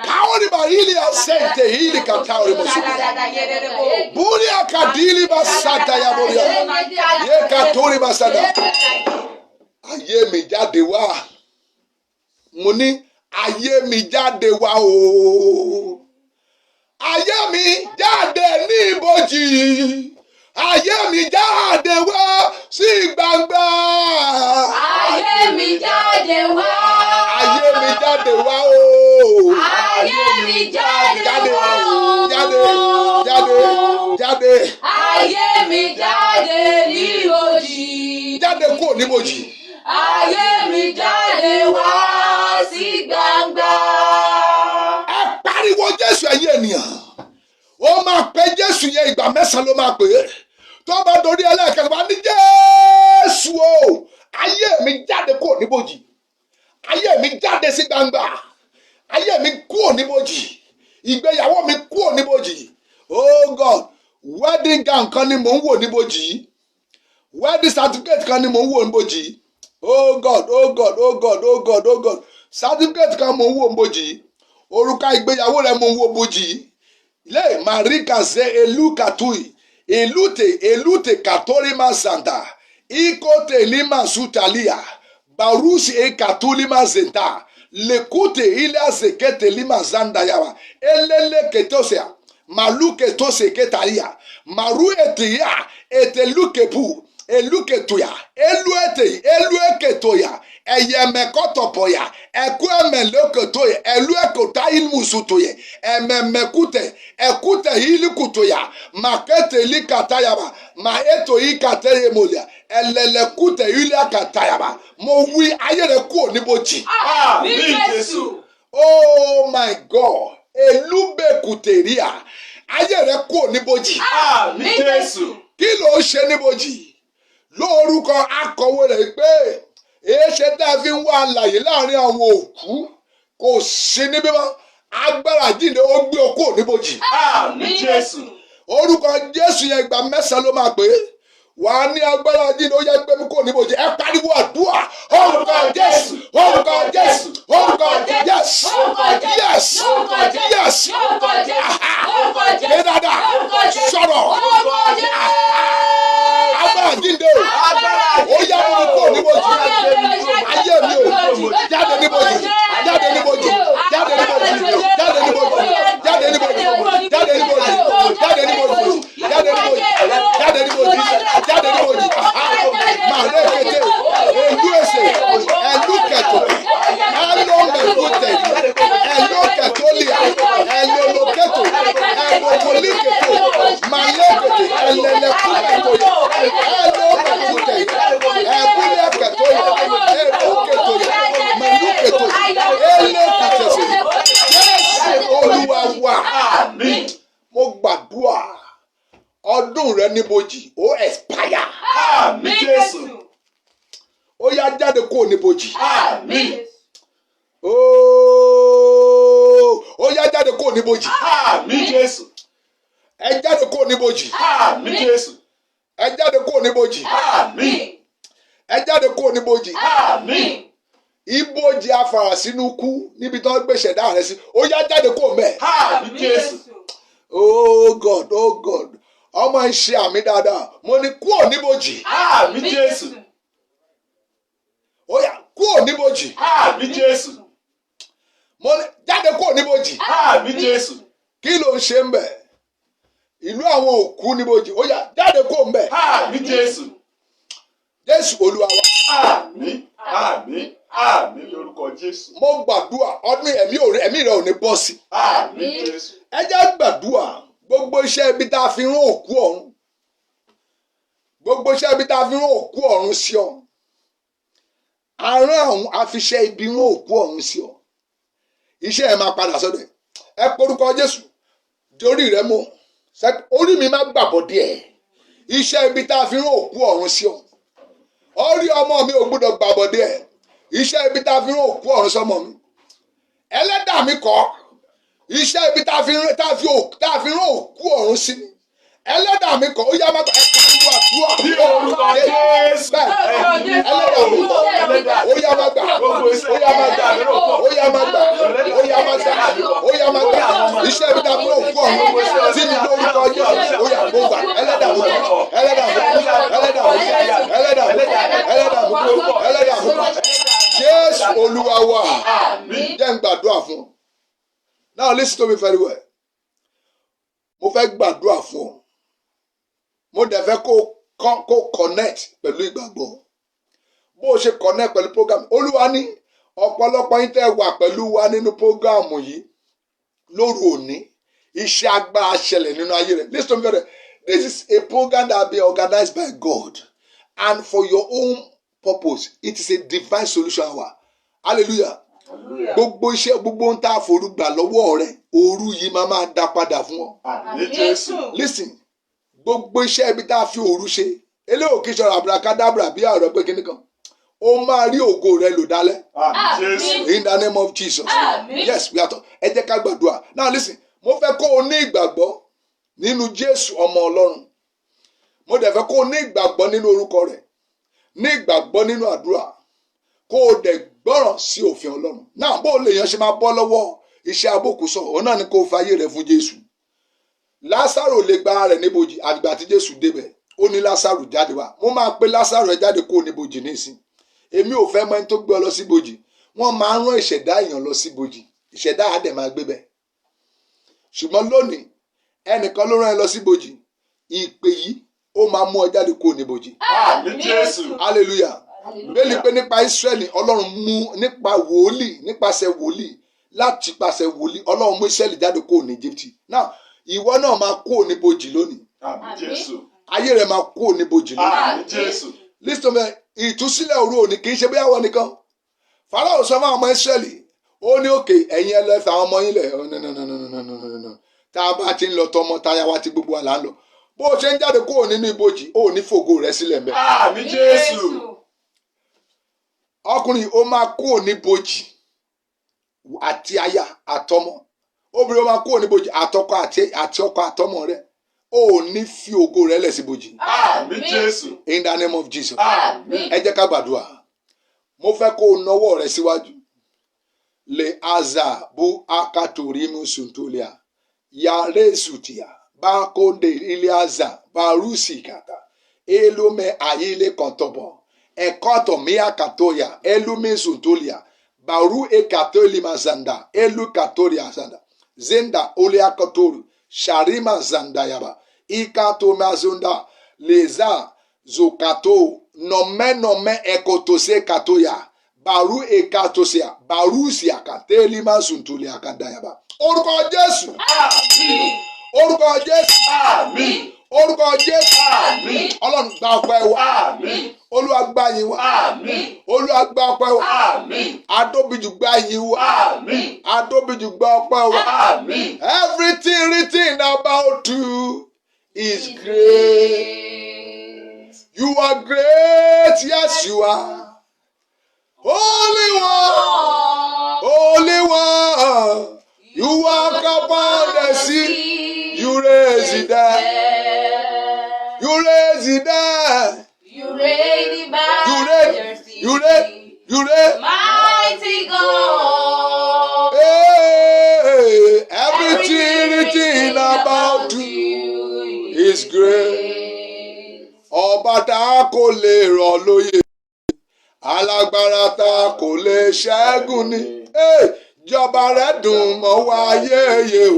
Kaori barili asente hili katauri mosutulia. Buri akadili basata ya boria. Ye katuri basada. Ayé mi jáde wá. Mo ní ayé mi jáde wá o. Ayé mi jáde ní ibojì. Ayé mi jáde wá sí gbangba. Ayé mi jáde wá. Ayé mi jáde wá o. Ayé mi jáde wá o. Jáde. Ayé mi jáde ní ibojì. Jáde kúrò níbojì. Ayé mi jáde wá sí gbangba. Ẹ pariwo Jésù ẹ̀yin ènìyàn. Ó máa pe Jésù yẹn ìgbà 9 ló máa pè é. Tó bá dorí ẹlẹ́ẹ̀kẹ́ bá ní Jésù o. Ayé mi jáde kúrò níbojì. Ayé mi jáde sí gbangba. Ayé mi kúrò níbojì. Ìgbéyàwó mi kúrò níbojì. Oh God, wedding gown kan ni mò ń wò níbojì. Wedding certificate kan ni mò ń wò níbojì. Oh God. Certificate kan mò ń wò níbojì. Òrùka ìgbéyàwó rẹ mò ń wò níbojì. Le marika ze elu katui. Elute katori masanta. ikote lima sutalia barusi ekatulima zenta lekute ila zekete lima zanda yawa elele ketosea malu ketose ketalia maru etia etelukepu eluketuya elueketoya eyemekotopoya ekuemelokotoya eluekota ilmusutoye ememekute ekute ilikutoya makete likatayaba maeto ikateyemolia elelekute iliakatayaba mo wí ayé rẹ kúrò níbojì. Àmín Jésù. Oh my God elubekuteria ayé rẹ kúrò níbojì. Àmín Jésù. Kí ló ń ṣe níbojì? Lórúkọ akọ̀wé rẹ̀ pé èéṣe tá a fi ń wá àlàyé láàrin àwọn òkú kò sí níbí mọ́ agbára jíǹde ó gbé okó níbojì. Àmín Jésù. Orúkọ Jésù yẹn ìgbà 9 ló máa pè é wà á ní agbára jíǹde ó yẹ gbé mi kó níbojì ẹ pariwo àdúrà orúkọ Jésù orúkọ Jésù orúkọ Jésù yes yes ké dáadáa sọ̀rọ̀ agbára jíǹde o ó yá mi kó níbojì ayé mi o jáde níbojì jáde níbojì jáde níbojì jáde níbojì jáde níbojì jáde níbojì jáde níbojì jáde níbojì jáde níbojì jáde níbojì màlẹ́ kété èlú èsè ẹlú kẹtọ ẹlú mẹkútẹ ẹlú kẹtọlíà ẹlú lókẹtọ ẹlú mọlíkẹtọ màlẹ́ kété ẹlẹlẹkúkẹtọ ẹlú mẹkútẹ ẹkúlẹ kẹtọ ẹlú kẹtọ mẹlú kẹtọ ẹlẹ kẹtẹsẹ Jésù Olúwa wa. Àmín. Mo gbàdúrà ọdún rẹ níbojì ó expire. Àmín Jésù. Ó yá jáde kúrò níbojì. Àmín. Ó yá jáde kúrò níbojì. Àmín Jésù. Ẹ jáde kúrò níbojì. Àmín Jésù. Ẹ jáde kúrò níbojì. Àmín. Ẹ jáde kúrò níbojì. Àmín. Ibojì afàràsínú kú níbi tí wọ́n gbé ṣẹ̀dá rẹ sí. Ó yá jáde kúrò mẹ́. Àmín Jésù. Oh God, oh God. Ọmọ ń ṣe àmì dáadáa. Mo ní kúrò níbojì. Àmín Jésù. Ó yá kúrò níbojì. Àmín Jésù. Mo ní jáde kúrò níbojì. Àmín Jésù. Kí ló ń ṣe ń bẹ̀? Ìlú àwọn òkú níbojì. Ó yá jáde kúrò ń bẹ̀. Àmín Jésù. Jésù Olúwa wa. Àmín. Àmín. Àmín lórúkọ Jésù. Mo gbàdúrà ọdún ẹ̀mí rẹ ò ní bọ́ sí. Àmín Jésù. Ẹ jẹ́ gbàdúrà gbogbo iṣẹ́ ibi tá a fi rán òkú ọ̀run. Gbogbo iṣẹ́ ibi tá a fi rán òkú ọ̀run sí ọ. Arán àwọn afiṣẹ́ ibi rán òkú ọ̀run sí ọ. Iṣẹ́ ẹ máa padà sọ́dọ̀ ẹ̀. Ẹ porúkọ Jésù. Dorí rẹ mú. Orí mi máa gbàbọ̀ díẹ̀. Iṣẹ́ ibi tá a fi rán òkú ọ̀run sí ọ. Orí ọmọ mi ò gbọ́dọ̀ gbàbọ̀ díẹ̀. Iṣẹ́ ibi tá a fi rán òkú ọ̀run sọ́mọ mi. Ẹlẹ́dàá mi kọ́. Iṣẹ́ ibi tá a fi rán òkú ọ̀run sí mi. Ẹlẹ́dàá mi kọ́. Ó yá máa gbà ẹ pariwo àdúrà. Ní orúkọ Jésù. Ẹlẹ́dàá mi kọ́. Ó yá máa gbà. Ó yá máa gbà. Ó yá máa gbà. Ó yá máa gbà. Ó yá máa gbà. Iṣẹ́ ibi tá a fi rán òkú ọ̀run sí mi lórúkọ Jésù. Ó yá mo gbà. Ẹlẹ́dàá mi kọ́. Ẹlẹ́dàá mi kọ́. Ẹlẹ́dàá mi kọ́. Ẹlẹ́dàá mi kọ́. Ẹlẹ́dàá mi kọ́. Ẹlẹ́dàá mi kọ́. Jésù Olúwa wa. Àmín. Jẹ́ n gbàdúrà fún ọ. Now listen to me very well. Mo fẹ́ gbàdúrà fún ọ. Mo dẹ̀ fẹ́ kó connect pẹ̀lú ìgbàgbọ́. Bó o ṣe connect pẹ̀lú program. Olúwa ní ọ̀pọ̀lọpọ̀ yín tẹ́ wà pẹ̀lú wa nínú program yìí lóru òní. Iṣẹ́ agbára ṣẹlẹ̀ nínú ayé rẹ̀. Listen to me very well. This is a program that has been organized by God and for your own purpose. It is a divine solution hour. Hallelujah. Gbogbo iṣẹ́ gbogbo ń tá a forúgbà lọ́wọ́ rẹ̀ òru yìí máa dá padà fún ọ. Àmín Jésù. Listen, gbogbo iṣẹ́ ibi tá a fi òru ṣe eléyò kí sọ̀rọ̀ abracadabra bí àrọ̀ pé kíní kan ó máa rí ògo rẹ lò dálẹ̀. Àmín Jésù. In the name of Jesus. Yes, we are talking. Ẹ jẹ́ ká gbàdúrà. Now listen, mo fẹ́ kó o ní ìgbàgbọ́ nínú Jésù ọmọ Ọlọ́run. Mo dẹ̀ fẹ́ kó o ní ìgbàgbọ́ nínú orúkọ rẹ̀. Ní ìgbàgbọ́ nínú àdúrà. Kó o dẹ̀ gbọ́ràn sí òfin Ọlọ́run. Náà bó o lè yan ṣe máa bọ́ lọ́wọ́ iṣẹ́ abókùsọ òun náà ni kó o fayé rẹ̀ fún Jésù. Lásárò lè gba rẹ̀ níbojì àgbà tí Jésù débẹ̀. ó ní Lásárù jáde wá. Mo máa pe Lásárù ẹ jáde kó o níbojì nísìn. Èmi ò fẹ́ mọ ẹni tó gbé ọ lọ síbojì. Wọ́n máa ń rán ìṣẹ̀dá èèyàn lọ síbojì. Ìṣẹ̀dá á dẹ̀ máa gbé bẹ̀. Ṣùgbọ́n lónìí ẹnìkan ló rán ẹ lọ síbojì. Ìpè yìí ó máa mú ọ jáde kó o níbojì. Àmín Jésù. Hallelujah. Bẹ́ẹ̀ni pé nípa Ísírẹ́lì Ọlọ́run mú nípa wòlíì nípasẹ̀ wòlíì láti pàṣẹ wòlíì Ọlọ́run mú Ísírẹ́lì jáde kó o ní Íjíbítì. Now ìwọ náà máa kó o níbojì lónìí. Àmín Jésù. Ayé rẹ máa kó o níbojì lónìí. Àmín Jésù. Listen to me, ìtúsílẹ̀ òru òní kì í ṣe bóyá wọn nìkan. Fáráò sọ fún àwọn ọmọ Ísírẹ́lì ó ní òkè ẹ̀yin ẹ lọ fẹ́ àwọn ọmọ yín lẹ̀ no. Tá a bá ti ń lọ tọmọ táyà wa ti gbogbo wa là ń lọ. Bó o ṣe ń jáde kó o nínú ibojì ó ní fògo rẹ sílẹ̀ mbẹ́. Àmín Jésù. Ọkùnrin ó máa kó o níbojì àti aya àtọmọ. Obìnrin ó máa kó o níbojì àtọkọ àti ọkọ àtọmọ rẹ. Ó ní fi ògo rẹ lẹ̀ síbojì. Àmín Jésù. In the name of Jesus. Àmín. Ẹ jẹ́ ká gbàdúrà. Mo fẹ́ kó o nawọ́ rẹ síwájú. Le aza bu akatorimu suntulia. Ya resutia. Ba konde ile aza. Ba rusi kata. Elume ayile kontobo. Ekoto mia katoya. Elume suntulia. Baru ekatoli mazanda. Elu katoria zanda. Zenda olia katoru. Sharima zanda yaba. Ikato mazunda. Leza zokato. Nome ekotose katoya. Baru ekatosia. Barusia kateli mazuntulia kandayaba. Orúkọ Jésù. Àmín. Orúkọ Jésù. Àmín. Orúkọ Jésù. Àmín. Ọlọ́run gba ọpẹ́ wa. Àmín. Olúwa gba yìn wa. Àmín. Olúwa gba ọpẹ́ wa. Àmín. Adóbijù gba yìn wa. Àmín. Adóbijù gba ọpẹ́ wa. Àmín. Everything written about you is great. You are great, yes you are. Holy one. You walk upon the sea. You raise it down. You raise it down. You reign in majesty. You raise. Mighty God. Hey, everything written about you is great. Ọba tá a kò lè rọ̀ lóyè. Alágbára tá a kò lè ṣẹ́gun ni. Jọba rẹ̀ dùn mọ́ wa yéye o.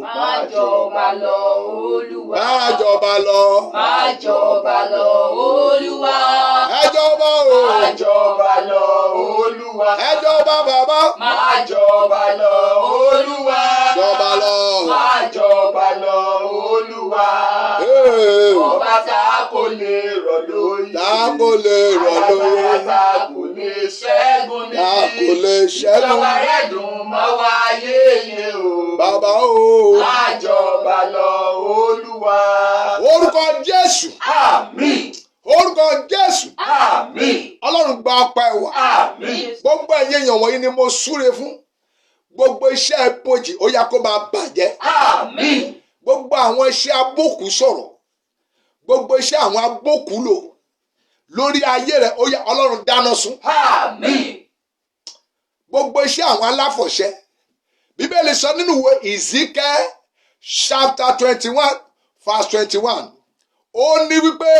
Máa jọba lọ Olúwa. Máa jọba lọ. Máa jọba lọ Olúwa. Ẹ jọba o. Máa jọba lọ Olúwa. Ẹ jọba bàbá. Máa jọba lọ Olúwa. Jọba lọ. Máa jọba lọ Olúwa. Ọba tá a kò lè rọ̀ lóyè. Tá a kò lè rọ̀ lóyè. Alágbára tá a kò lè ṣẹ́gun ni. Tá a kò lè ṣẹ́gun. Ìjọba rẹ̀ dùn mọ́ wa yéye o. Bàbá o. Máa jọba lọ Olúwa. Orúkọ Jésù. Àmín. Orúkọ Jésù. Àmín. Ọlọ́run gba ọpẹ́ wa. Àmín. Gbogbo ẹ̀yin èèyàn wọ̀nyí ni mo súre fún. Gbogbo iṣẹ́ ibojì ó yá kó máa bàjẹ́. Àmín. Gbogbo àwọn iṣẹ́ abókù sọ̀rọ̀. Gbogbo iṣẹ́ àwọn abókù lò. Lórí ayé rẹ̀ ó yá Ọlọ́run dáná sun. Àmín. Gbogbo iṣẹ́ àwọn aláfọ̀ṣẹ. Bíbélì sọ nínú ìwé Ezekiel chapter 21 verse 21. Ó ní wípé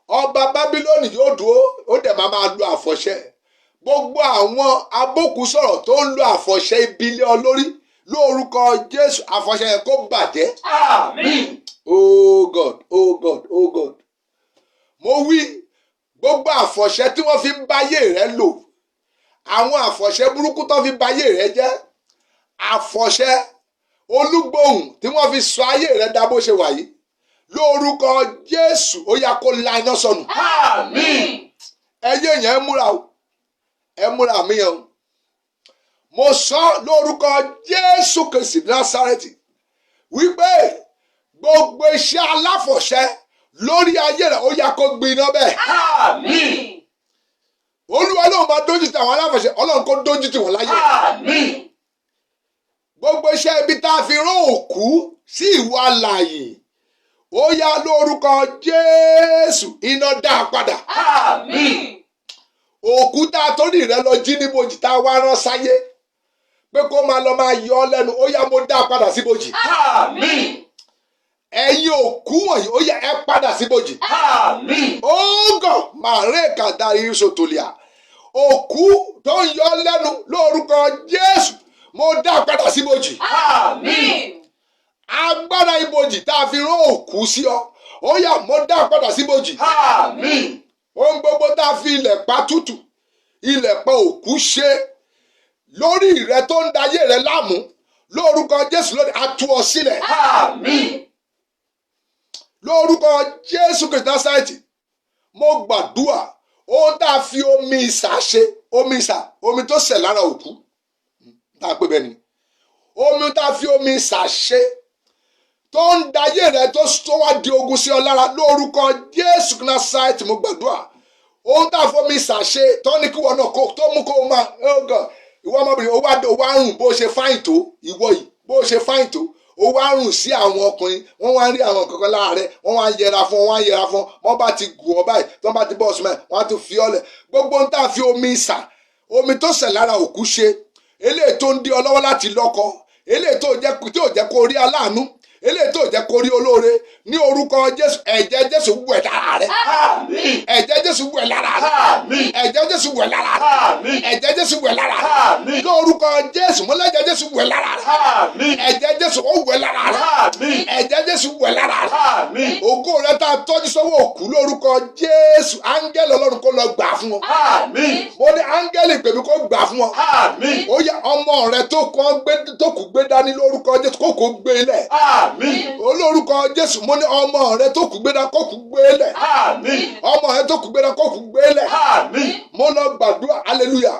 ọba Bábílónì yóò dúró ó dẹ̀ máa lo àfọ̀ṣẹ. Gbogbo àwọn abókù sọ̀rọ̀ tó ń lo àfọ̀ṣẹ ibi lé ọ lórí lórúkọ Jésù àfọ̀ṣẹ yẹn kó bàjẹ́. Àmín. Oh God, oh God, oh God. Mo wí gbogbo àfọ̀ṣẹ tí wọ́n fi ń báyé rẹ lò. Àwọn àfọ̀ṣẹ burúkú tó fi báyé rẹ jẹ́. Àfọ̀ṣẹ olúgbòhùn tí wọ́n fi sọ ayé rẹ dá bó ṣe wà yìí. Lórúkọ Jésù ó yá kó la iná sọnù. Àmín. Ẹyẹ yẹn múra o. Ẹ múra mi yẹn o. Mo sọ lórúkọ Jésù Kristi Násárẹ́tì wípé gbogbo iṣẹ́ aláfọ̀ṣẹ lórí ayé rẹ̀ ó yá kó gbiná bẹ́ẹ̀. Àmín. Olúwa ló máa dójú tì àwọn aláfọ̀ṣẹ Ọlọ́run kó dójú tì wọ́n láyé. Àmín. Gbogbo iṣẹ́ ibi tá a fi rán òkú sí ìwà alààyè ó yá lórúkọ Jésù iná dá a padà. Àmín. Òkú tá a torí rẹ̀ lọ jí níbojì tá a wá rán sáyé pé kó máa lọ máa yọ ọ́ lẹ́nu ó yá mo dá a padà síbojì. Àmín. Ẹ̀yin ẹ̀yin òkú wọ̀nyí ó yẹ ẹ padà síbòjì. Àmín. Ógọ̀ màrẹ́ẹ̀kà darí sòtòlìà. Òkú tó ń yọ lẹ́nu lórúkọ Jésù mo dá padà síbòjì. Àmín. Agbára ibòjì tá a fi rán òkú sí ọ ó yá mo dá padà síbòjì. Àmín. Ohun gbogbo tá a fi ilẹ̀ pa tútù ilẹ̀ pa òkú ṣe lórí rẹ tó ń dayé rẹ láàmú lórúkọ Jésù lónìí a tú ọ sílẹ̀. Àmín. Lórúkọ Jésù Kristi Násárẹ́tì mo gbàdúrà ohun tá a fi omi ìsà ṣe omi tó sẹ̀ lára òkú tá a pè bẹ́ẹ̀ ni omi tá a fi omi ìsà ṣe tó ń dayé rẹ tó wá di ogun sí ọ lára lórúkọ Jésù Kristi Násárẹ́tì mo gbàdúrà ohun tá a fi omi ìsà ṣe tó ní kí wọn náà tó mú kó o máa ìwọ ọmọbìnrin ó wá rùn bó ṣe fáìn tó ìwọ yìí bó ṣe fáìn tó ó wá rùn sí àwọn ọkùnrin wọ́n wá ń rí àwọn kankan lára rẹ wọ́n wá ń yẹra fún wọ́n bá ti gùn ọ báyìí tí wọ́n bá ti bọ́ ọ̀sùn mẹ́rin wọ́n á tún fi ọ́lẹ̀ gbogbo ohun tá a fi omi ìsà omi tó sẹ̀ lára òkú ṣe eléyìí tó ń dí ọ lọ́wọ́ láti lọ́kọ eléyìí tó jẹ́ kó rí aláàánú eléyìí tó jẹ́ kó rí olóore ní orúkọ Jésù ẹ̀jẹ̀ Jésù wẹ̀ lára rẹ. Àmín. Ẹ̀jẹ̀ Jésù wẹ̀ lára rẹ. Àmín. Ẹ̀jẹ̀ Jésù wẹ̀ lára rẹ. Àmín. Ẹ̀jẹ̀ Jésù wẹ̀ lára rẹ. Àmín. Lórúkọ Jésù mo lẹ́jẹ̀ Jésù wẹ̀ lára rẹ. Àmín. Ẹ̀jẹ̀ Jésù ó wẹ̀ lára rẹ. Àmín. Ẹ̀jẹ̀ Jésù wẹ̀ lára rẹ. Àmín. Ògo rẹ tá a tọ́jú sọ́wọ́ òkú lórúkọ Jésù áńgẹ́lì Ọlọ́run kó lọ gbà fún ọ. Àmín. Mo ní áńgẹ́lì pèmí kó gbà fún ọ. Àmín. Ó yá ọmọ rẹ tó kù gbé dání lórúkọ Jésù kó kó gbé lẹ̀. Àmín. Olórúkọ Jésù mo ní ọmọ rẹ tó kù gbé dání kó kù gbé lẹ̀. Àmín. Ọmọ rẹ tó kù gbé dání kó kù gbé lẹ̀. Àmín. Mo lọ gbàdúrà hallelujah